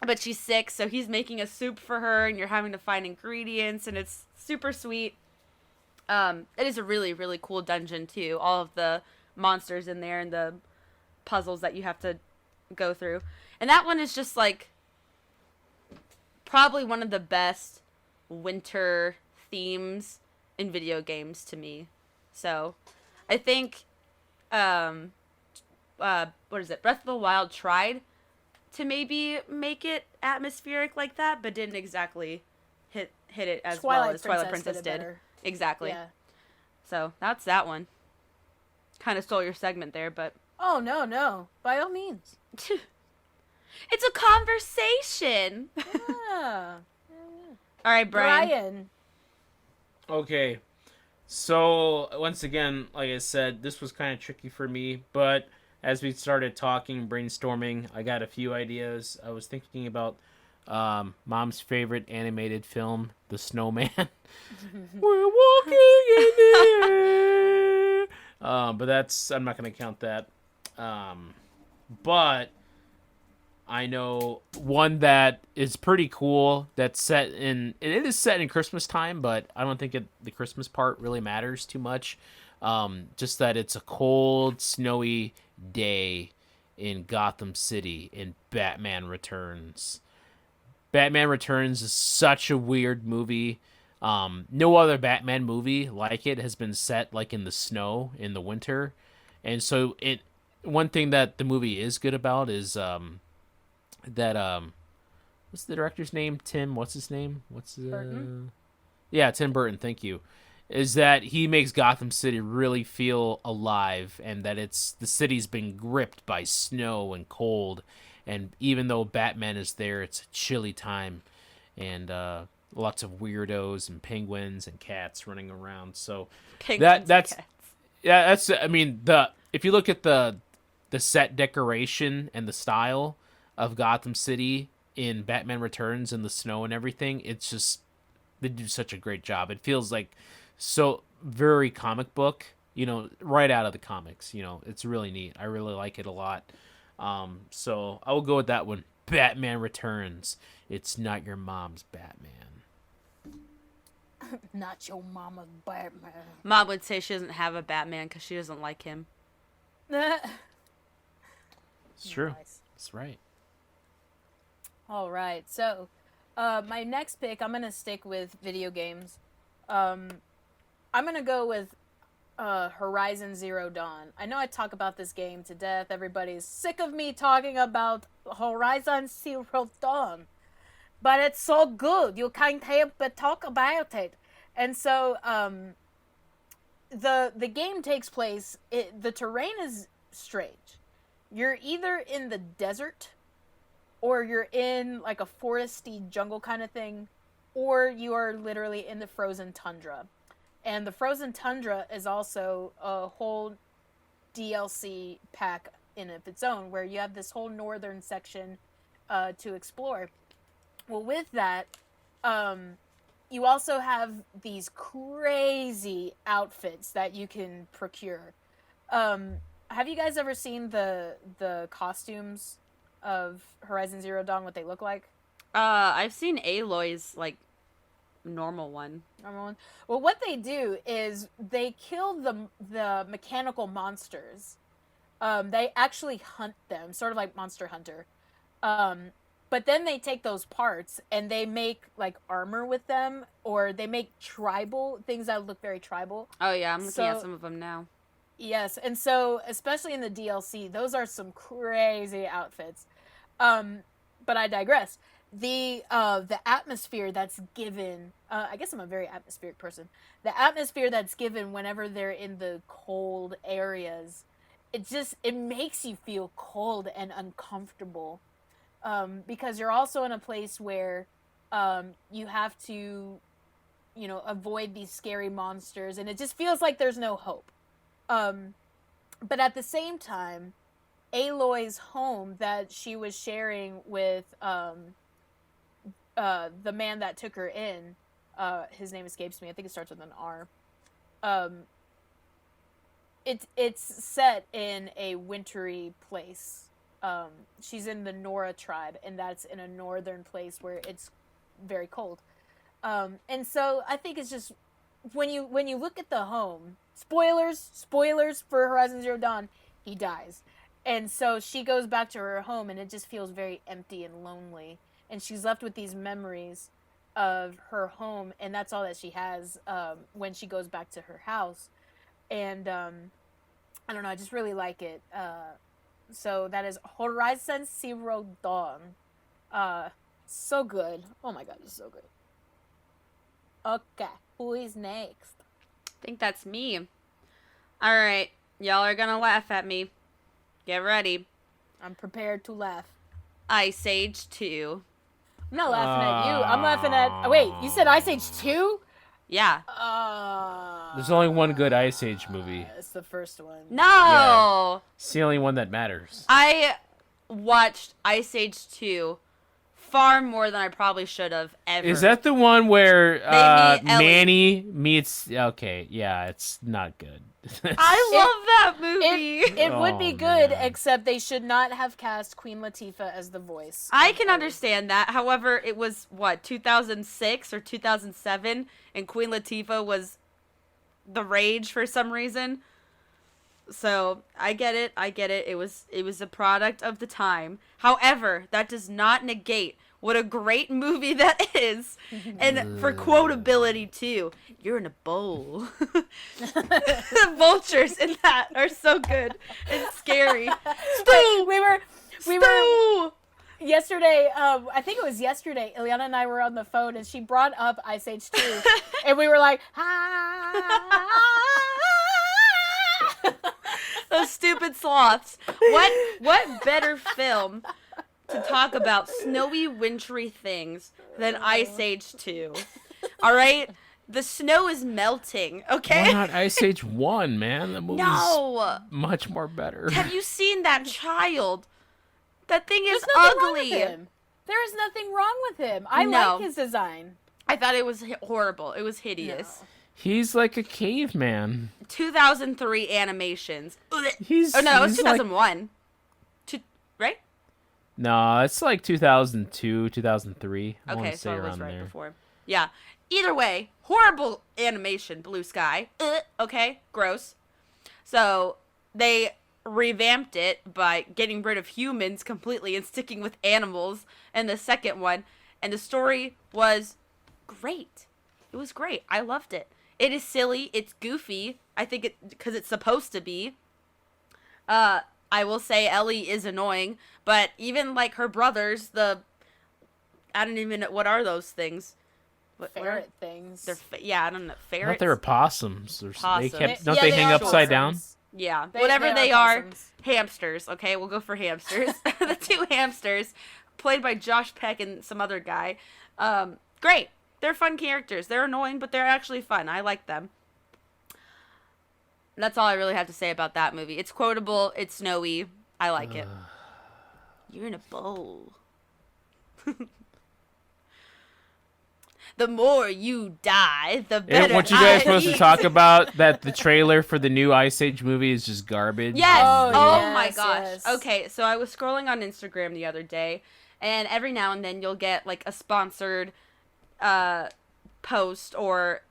But she's sick, so he's making a soup for her, and you're having to find ingredients, and it's super sweet. It is a really, really cool dungeon too. All of the monsters in there and the puzzles that you have to go through. And that one is just like probably one of the best winter themes in video games to me. So I think what is it? Breath of the Wild tried to maybe make it atmospheric like that, but didn't exactly hit it as well as Twilight Princess did. Exactly. Yeah. So that's that one. Kind of stole your segment there, but. Oh, no. By all means. It's a conversation. Yeah. All right, Brian. Okay. So, once again, like I said, this was kind of tricky for me, but as we started talking, brainstorming, I got a few ideas. I was thinking about Mom's favorite animated film, The Snowman. We're walking in the air. But I'm not going to count that. But I know one that is pretty cool that's set in... It is set in Christmas time, but I don't think the Christmas part really matters too much. Just that it's a cold, snowy day in Gotham City in Batman Returns. Batman Returns is such a weird movie. No other Batman movie like it has been set like in the snow in the winter. And so one thing that the movie is good about is that what's the director's name? Tim, what's his name? Burton? Yeah, Tim Burton, thank you. Is that he makes Gotham City really feel alive, and that the city's been gripped by snow and cold, and even though Batman is there, it's a chilly time, and lots of weirdos and penguins and cats running around. So that's I mean, if you look at the set decoration and the style of Gotham City in Batman Returns and the snow and everything, it's just, they do such a great job. It feels like so very comic book, right out of the comics. It's really neat. I really like it a lot. So I will go with that one. Batman Returns. It's not your mom's Batman. Not your mama's Batman. Mom would say she doesn't have a Batman because she doesn't like him. It's true. Nice. That's right. All right. So, my next pick, I'm gonna stick with video games. I'm gonna go with Horizon Zero Dawn. I know I talk about this game to death. Everybody's sick of me talking about Horizon Zero Dawn, but it's so good. You can't help but talk about it. And so, the game takes place. The terrain is strange. You're either in the desert, or you're in like a foresty jungle kind of thing, or you are literally in the frozen tundra. And the frozen tundra is also a whole DLC pack in of its own, where you have this whole northern section to explore. Well, with that, you also have these crazy outfits that you can procure. Have you guys ever seen the costumes of Horizon Zero Dawn, what they look like? I've seen Aloy's normal one. Well, what they do is they kill the mechanical monsters. They actually hunt them, sort of like Monster Hunter. But then they take those parts and they make like armor with them, or they make tribal things that look very tribal. Oh yeah, I'm looking at some of them now. Yes, and so especially in the DLC, those are some crazy outfits. But I digress. The atmosphere that's given, I guess I'm a very atmospheric person. The atmosphere that's given whenever they're in the cold areas, it makes you feel cold and uncomfortable. Because you're also in a place where you have to, avoid these scary monsters, and it just feels like there's no hope. But at the same time, Aloy's home that she was sharing with the man that took her in, his name escapes me. I think it starts with an R. It's set in a wintry place. She's in the Nora tribe, and that's in a northern place where it's very cold. And so I think it's just when you look at the home, spoilers for Horizon Zero Dawn, he dies. And so she goes back to her home, and it just feels very empty and lonely. And she's left with these memories of her home, and that's all that she has when she goes back to her house. And I don't know, I just really like it. So that is Horizon Zero Dawn. So good. Oh my god, it's so good. Okay, who is next? I think that's me. Alright, y'all are gonna laugh at me. Get ready. I'm prepared to laugh. Ice Age 2. I'm not laughing at you. I'm laughing at... Oh, wait, you said Ice Age 2? Yeah. There's only one good Ice Age movie. It's the first one. No! Yeah. It's the only one that matters. I watched Ice Age 2 far more than I probably should have ever. Is that the one where They meet Ellie. Manny meets? Okay, yeah, it's not good. I love that movie. It would be Oh, good, man. except they should not have cast Queen Latifah as the voice. I of can Ellie. understand that. However, it was, 2006 or 2007, and Queen Latifah was the rage for some reason. So, I get it. It was a product of the time. However, that does not negate what a great movie that is. And for quotability, too. You're in a bowl. The vultures in that are so good and scary. Wait, we were Stu! yesterday. I think it was yesterday. Ileana and I were on the phone, and she brought up Ice Age 2, and we were like, Those stupid sloths. What better film to talk about snowy, wintry things than Ice Age 2? All right? The snow is melting, okay? Why not Ice Age 1, man? The movie's No! much more better. Have you seen that child? That thing is There's nothing wrong with ugly. him. There is nothing wrong with him. I No. like his design. I thought it was horrible. It was hideous. No. He's like a caveman. 2003 animations. He's Oh, no, it was he's like- 2001. Right? No, it's like 2002, 2003. I want Okay, to so say I was around right there. before. Yeah. Either way, horrible animation, Blue Sky. Okay, gross. So they revamped it by getting rid of humans completely and sticking with animals in the second one. And the story was great. It was great. I loved it. It is silly. It's goofy. I think it because it's supposed to be. I will say Ellie is annoying, but even like her brothers, I don't even know what are those things. Ferret things. I don't know. I Ferrets. thought they were possums. Or Possums. They kept, They- don't yeah, they they hang are upside down? possums. Yeah, They- whatever they they are are, possums. hamsters. Okay, we'll go for hamsters. The two hamsters, played by Josh Peck and some other guy. Great. They're fun characters. They're annoying, but they're actually fun. I like them. That's all I really have to say about that movie. It's quotable. It's snowy. I like it. You're in a bowl. The more you die, the better. And what you guys I supposed to eat. talk about that the trailer for the new Ice Age movie is just garbage? Yes. Oh, Oh, my yes, gosh. yes. Okay, so I was scrolling on Instagram the other day, and every now and then you'll get like a sponsored post or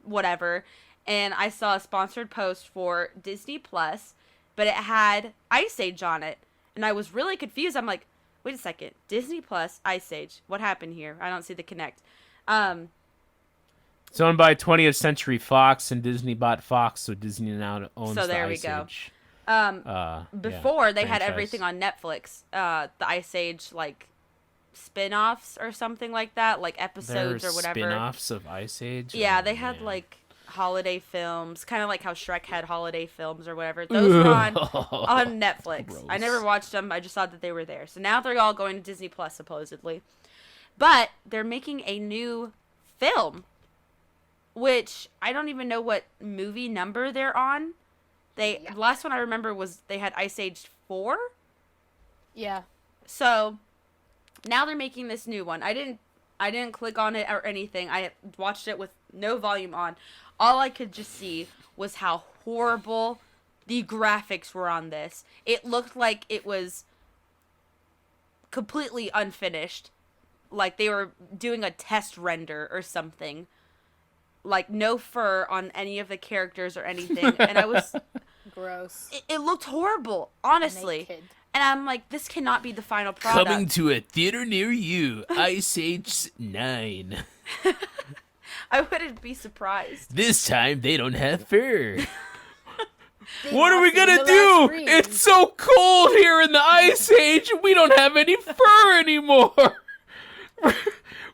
whatever, and I saw a sponsored post for Disney Plus, but it had Ice Age on it, and I was really confused. I'm like, wait a second, Disney Plus, Ice Age, what happened here? I don't see the connect. It's owned by 20th Century Fox, and Disney bought Fox, so Disney now owns So there the we Ice go. Age. Before they had franchise. everything on Netflix, the Ice Age like spin-offs or something like that, like episodes There's or whatever. spin-offs of Ice Age? Yeah, Oh, they had man. like holiday films, kind of like how Shrek had holiday films or whatever. Those were on Netflix. Gross. I never watched them. I just saw that they were there. So now they're all going to Disney Plus supposedly. But they're making a new film, which I don't even know what movie number they're on. The last one I remember was they had Ice Age 4. Yeah. So now they're making this new one. I didn't click on it or anything. I watched it with no volume on. All I could just see was how horrible the graphics were on this. It looked like it was completely unfinished. Like they were doing a test render or something. Like no fur on any of the characters or anything. And I was... Gross. It looked horrible, honestly. Naked. And I'm like, this cannot be the final product. Coming to a theater near you, Ice Age 9. I wouldn't be surprised. This time they don't have fur. They What are we lost in gonna the do? last freeze. It's so cold here in the Ice Age, and we don't have any fur anymore.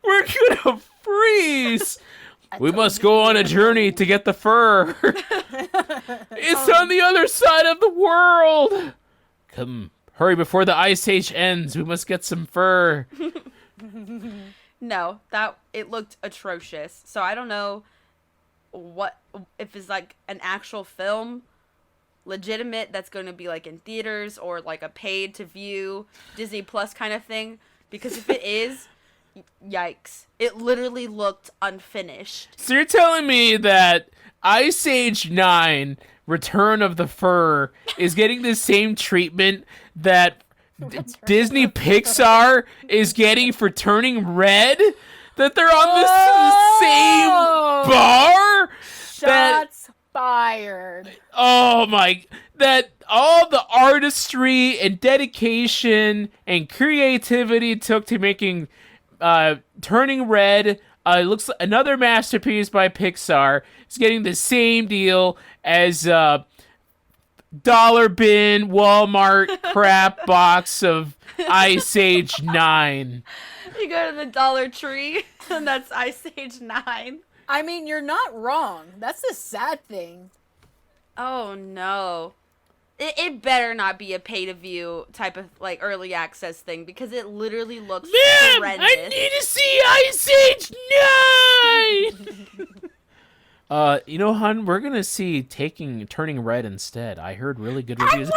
We're gonna freeze. We must go on a journey to get the fur. It's on the other side of the world. Come, hurry before the Ice Age ends. We must get some fur. No, it looked atrocious. So I don't know if it's like an actual film, legitimate, that's going to be like in theaters or like a paid to view Disney Plus kind of thing. Because if it is, yikes. It literally looked unfinished. So you're telling me that Ice Age 9 Return of the Fur is getting the same treatment that Disney Pixar is getting for Turning Red? That they're on the same bar? Shots fired. Oh my, that all the artistry and dedication and creativity it took to making Turning Red looks like another masterpiece by Pixar is getting the same deal as dollar bin Walmart crap box of Ice Age 9. You go to the Dollar Tree, and that's Ice Age 9. I mean, you're not wrong. That's the sad thing. Oh, no. It better not be a pay-to-view type of, like, early access thing, because it literally looks horrendous. I need to see Ice Age 9! You know, hun, we're gonna see Turning Red instead. I heard really good reviews.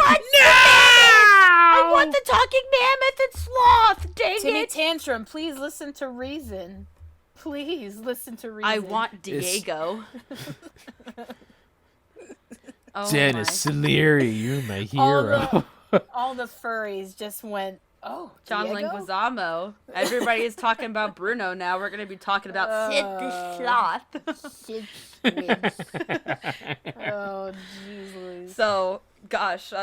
I want the talking mammoth and sloth, dang Timmy it! Tantrum, please listen to reason. Please listen to reason. I want Diego. Oh Dennis my. Salieri, you're my hero. All the furries just went, oh, John Diego? Leguizamo. Everybody is talking about Bruno now. We're going to be talking about Sid the Sloth. Shit, bitch. Oh, jeez Louise. So, gosh,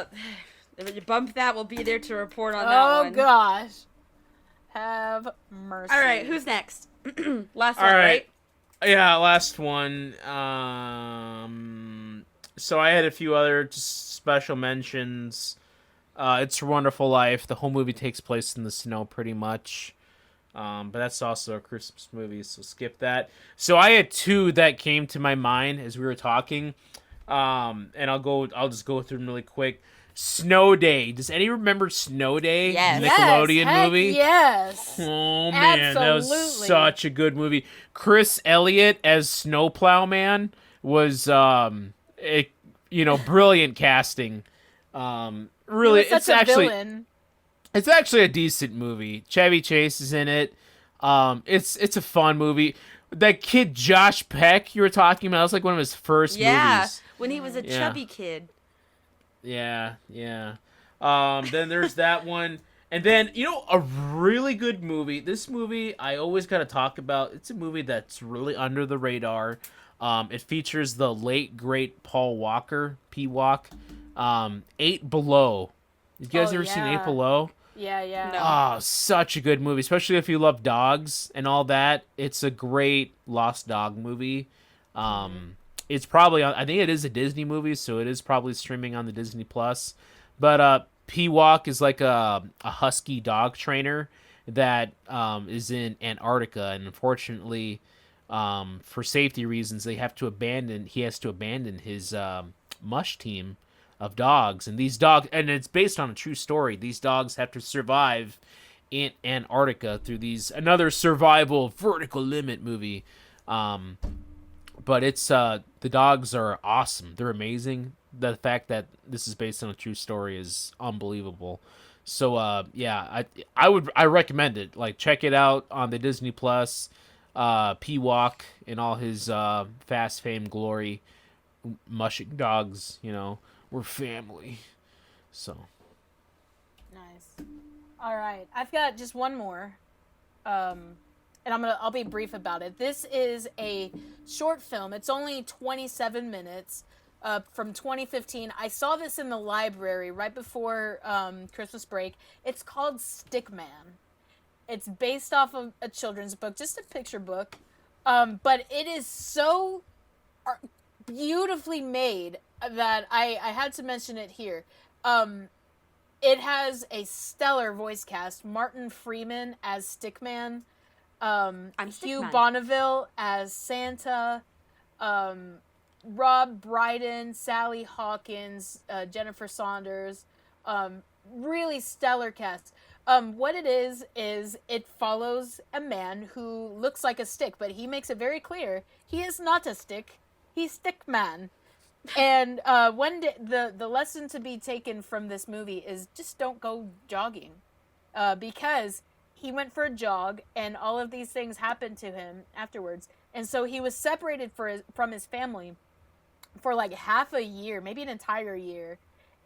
if you bump that, we'll be there to report on that Oh, one. gosh. Have mercy. All right, who's next? Last All one, right. right? Yeah, last one. So I had a few other just special mentions. It's a Wonderful Life. The whole movie takes place in the snow pretty much. But that's also a Christmas movie, so skip that. So I had two that came to my mind as we were talking. And I'll just go through them really quick. Snow Day. Does anyone remember Snow Day? Yes. The Nickelodeon heck movie? Yes. Oh man, that was Absolutely. such a good movie. Chris Elliott as Snowplow was brilliant casting. Really, He was such a villain. it's actually a decent movie. Chevy Chase is in it. It's a fun movie. That kid Josh Peck you were talking about, that was like one of his first movies. When he was a chubby kid. Yeah. Then there's that one. And then, a really good movie. This movie I always got to talk about. It's a movie that's really under the radar. It features the late, great Paul Walker, P-Walk. 8 Below. You guys ever seen 8 Below? Yeah. No. Oh, such a good movie, especially if you love dogs and all that. It's a great lost dog movie. It's probably I think it is a Disney movie, so it is probably streaming on the Disney Plus. But P-Walk is like a husky dog trainer that is in Antarctica, and unfortunately, for safety reasons, he has to abandon his mush team of dogs, and these dogs, and it's based on a true story. These dogs have to survive in Antarctica through another survival vertical limit movie. But it's the dogs are awesome. They're amazing. The fact that this is based on a true story is unbelievable. So I recommend it. Like, check it out on the Disney Plus. P-Walk in all his fast fame glory, mushing dogs. We're family. So Nice. All right. I've got just one more. And I'll be brief about it. This is a short film. It's only 27 minutes from 2015. I saw this in the library right before Christmas break. It's called Stickman. It's based off of a children's book, just a picture book. But it is so beautifully made that I had to mention it here. It has a stellar voice cast. Martin Freeman as Stickman. I'm Hugh Stickman. Bonneville as Santa. Rob Brydon, Sally Hawkins, Jennifer Saunders. Really stellar cast. What it is it follows a man who looks like a stick, but he makes it very clear he is not a stick. He's Stickman. And one day, the lesson to be taken from this movie is just don't go jogging, because he went for a jog, and all of these things happened to him afterwards. And so he was separated from his family for like half a year, maybe an entire year.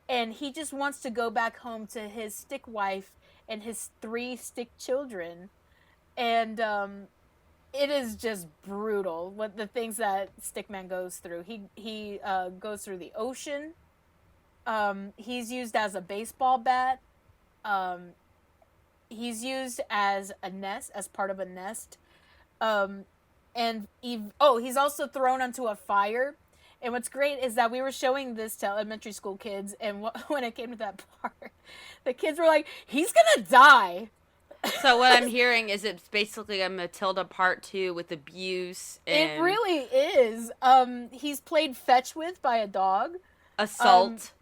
And he just wants to go back home to his stick wife and his 3 stick children. And it is just brutal, what the things that Stickman goes through. He goes through the ocean. He's used as a baseball bat. He's used as a nest, as part of a nest. And he's also thrown onto a fire. And what's great is that we were showing this to elementary school kids, and when it came to that part, the kids were like, he's gonna die. So what I'm hearing is it's basically a Matilda Part 2 with abuse and... It really is. He's played fetch with by a dog. Assault.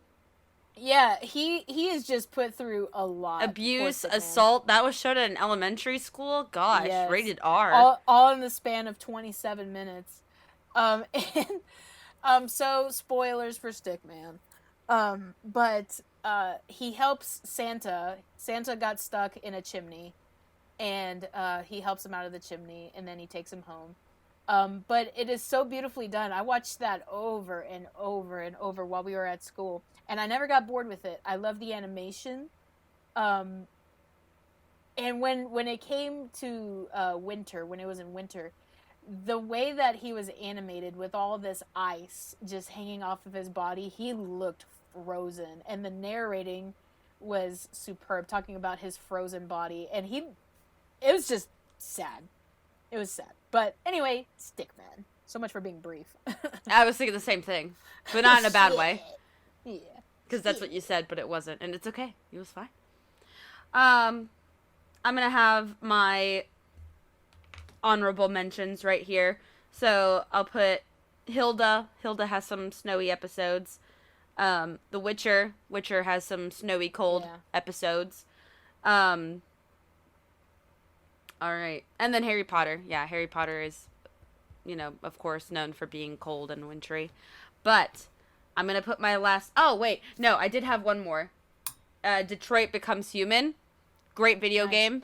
Yeah, he is just put through a lot. Abuse, assault. That was shown at an elementary school? Gosh, yes. rated R. All in the span of 27 minutes. So spoilers for Stickman. But he helps Santa. Santa got stuck in a chimney, and he helps him out of the chimney, and then he takes him home. But it is so beautifully done. I watched that over and over and over while we were at school, and I never got bored with it. I love the animation. And when it came to winter, when it was in winter, the way that he was animated with all this ice just hanging off of his body, he looked frozen, and the narrating was superb, talking about his frozen body, and it was just sad. It was sad. But anyway, Stickman. So much for being brief. I was thinking the same thing, but not in a bad way. Yeah. Because that's what you said, but it wasn't, and it's okay. It was fine. I'm gonna have my honorable mentions right here. So I'll put Hilda. Hilda has some snowy episodes. The Witcher. Witcher has some snowy cold episodes. All right. And then Harry Potter. Yeah, Harry Potter is, of course, known for being cold and wintry. But I'm going to put my last... Oh, wait. No, I did have one more. Detroit Becomes Human. Great video game.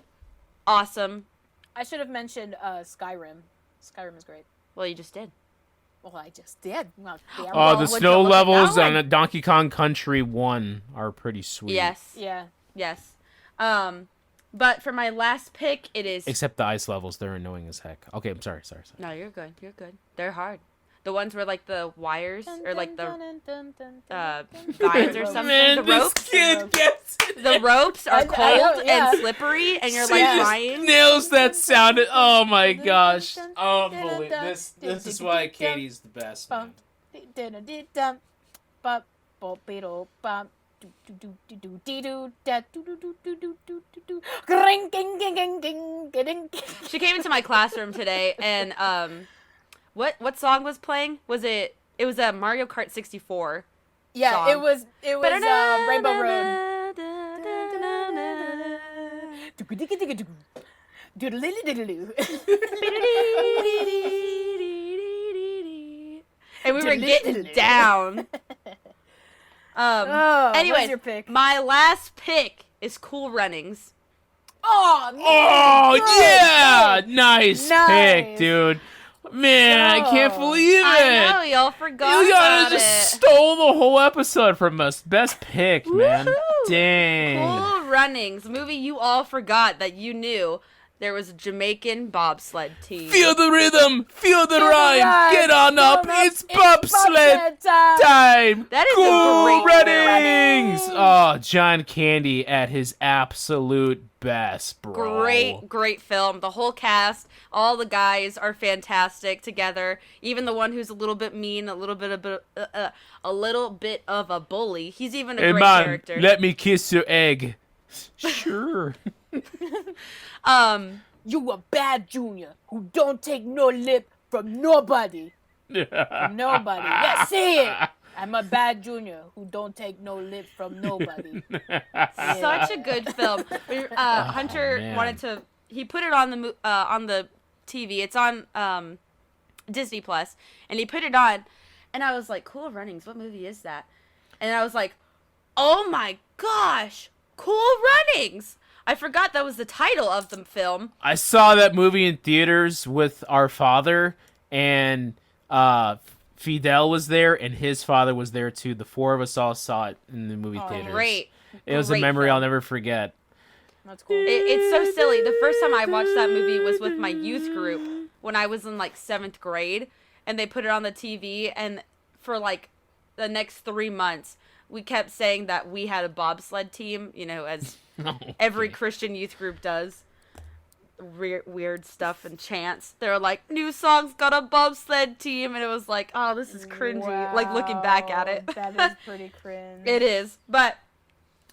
Awesome. I should have mentioned Skyrim. Skyrim is great. Well, you just did. Well, I just did. Well, the snow levels on Donkey Kong Country 1 are pretty sweet. Yes. Yeah. Yes. But for my last pick, it is... Except the ice levels, they're annoying as heck. Okay, I'm sorry. No, you're good. You're good. They're hard. The ones where, like, the wires, or, like, the vines or something. Man, the this ropes. kid gets it. The ropes are cold and slippery, and you're, like, flying. Nails that sounded. Oh, my gosh. Unbelievable. This is why Katie's the best, man. She came into my classroom today, and what song was playing? It was a Mario Kart 64 Yeah, song. it was Rainbow Road. And we were getting down. Anyways, what's your pick? my last pick is Cool Runnings. Oh, man. Oh, yeah! Nice pick, dude. Man, I can't believe it. I know, y'all forgot You about just it. stole the whole episode from us. Best pick, man. Woohoo! Dang. Cool Runnings, a movie you all forgot that you knew there was a Jamaican bobsled team. Feel the rhythm. Feel the rhyme. Get on up. It's bobsled time. That is Cool a great Runnings. Oh, John Candy at his absolute best, bro. Great film. The whole cast, all the guys are fantastic together. Even the one who's a little bit mean, a little bit of a bully. He's even a Hey, great man, character. let me kiss your egg. Sure. You a bad junior who don't take no lip from nobody. From nobody. Yeah, say it. I'm a bad junior who don't take no lip from nobody. Such a good film. Hunter man. wanted to. He put it on the TV. It's on Disney Plus, and he put it on, and I was like, "Cool Runnings. What movie is that?" And I was like, "Oh my gosh, Cool Runnings!" I forgot that was the title of the film. I saw that movie in theaters with our father, and Fidel was there, and his father was there too. The four of us all saw it in the movie theaters. Great. It was a Great memory film. I'll never forget. That's cool. It's so silly. The first time I watched that movie was with my youth group when I was in like 7th grade, and they put it on the TV, and for like the next 3 months, we kept saying that we had a bobsled team, you know, as every Christian youth group does. Weird stuff and chants. They were like, new song's got a bobsled team, and it was like, oh, this is cringy. Like looking back at it. That is pretty cringe. It is, but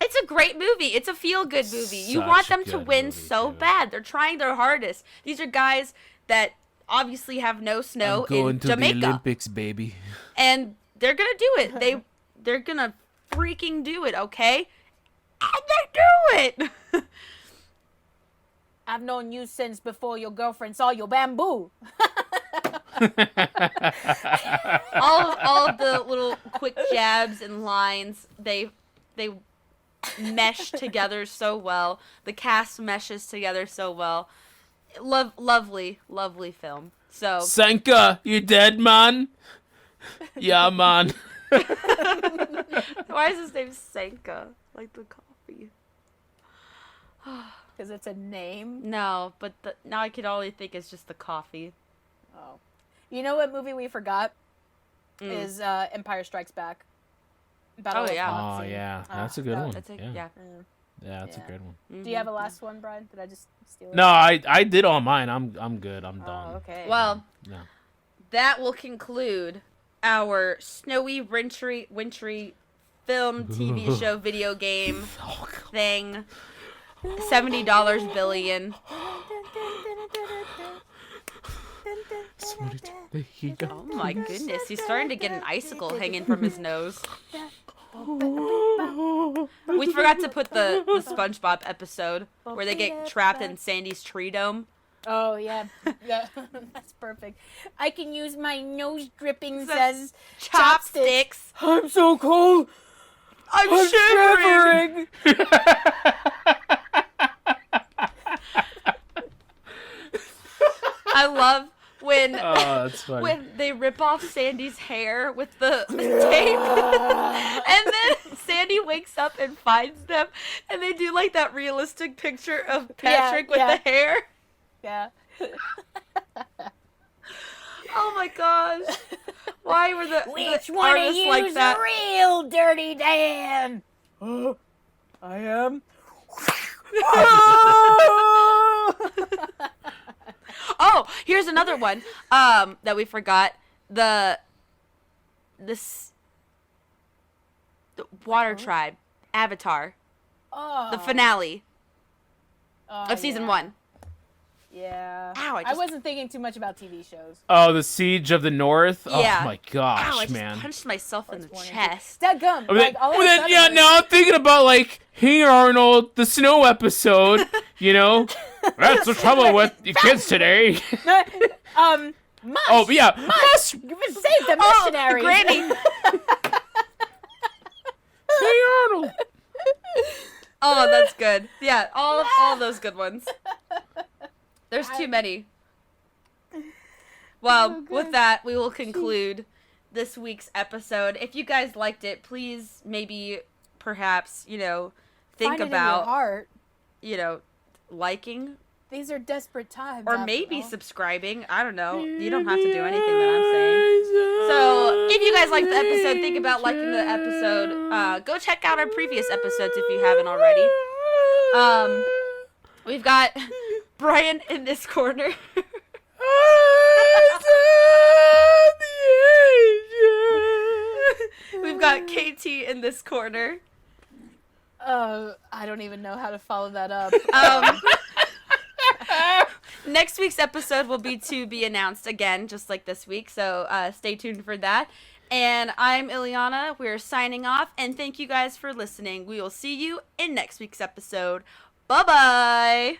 it's a great movie. It's a feel-good movie. You Such want a them to good win movie, so too. bad. They're trying their hardest. These are guys that obviously have no snow in Jamaica, the Olympics, baby. and they're gonna do it. They're gonna freaking do it, okay? And they do it. I've known you since before your girlfriend saw your bamboo. all of the little quick jabs and lines, they mesh together so well. The cast meshes together so well. Lovely film. So Senka, you dead, man? Yeah, man. why is his name Senka? Like the coffee. Because it's a name. No, but now I can only think it's just the coffee. Oh. You know what movie we forgot? Is Empire Strikes Back. Battle Oh, of yeah. Hoth Oh, scene. yeah. That's a good one. That's Yeah, yeah. that's a Yeah. good one. Do you have a last one, Brian? Did I just steal it? No, I did all mine. I'm good. I'm done. Oh, okay. Well, No. that will conclude our snowy, wintry film, TV show, video game thing. $70 billion. Somebody take the heat Oh my goodness, he's starting to get an icicle hanging from his nose. We forgot to put the SpongeBob episode where they get trapped in Sandy's tree dome. Oh, yeah. Yeah. That's perfect. I can use my nose drippings Says as Chopsticks. I'm so cold. I'm shivering. I love when Oh, that's funny. when they rip off Sandy's hair with the tape, and then Sandy wakes up and finds them, and they do like that realistic picture of Patrick with the hair. Yeah. Oh my gosh! Why were the Which the one of artists you's like that? real Dirty Dan? I am. Oh, here's another one that we forgot. The Water Tribe, Avatar, Oh. the finale Oh, of season yeah. 1. Yeah. Ow, I I just- wasn't thinking too much about TV shows. Oh, the Siege of the North. Yeah. Oh my Ow, gosh, I just man. punched myself in the Plus one chest. That gum. Well, Like, all of a then, sudden, yeah, like- now I'm thinking about, like, Hey Arnold, the snow episode, you know? That's the trouble with you kids today. Mush. Oh, yeah. Mush. Save the missionary. Granny. Hey Arnold. Oh, that's good. Yeah, all those good ones. There's too many. Well, with that, we will conclude this week's episode. If you guys liked it, please maybe, perhaps, think Find it in your about, heart. liking These are desperate times. or after maybe all. subscribing. I don't know. You don't have to do anything that I'm saying. So, if you guys liked the episode, think about liking the episode. Go check out our previous episodes if you haven't already. We've got Brian in this corner. We've got KT in this corner. I don't even know how to follow that up. Next week's episode will be to be announced again, just like this week. So stay tuned for that. And I'm Ileana. We're signing off. And thank you guys for listening. We will see you in next week's episode. Bye-bye.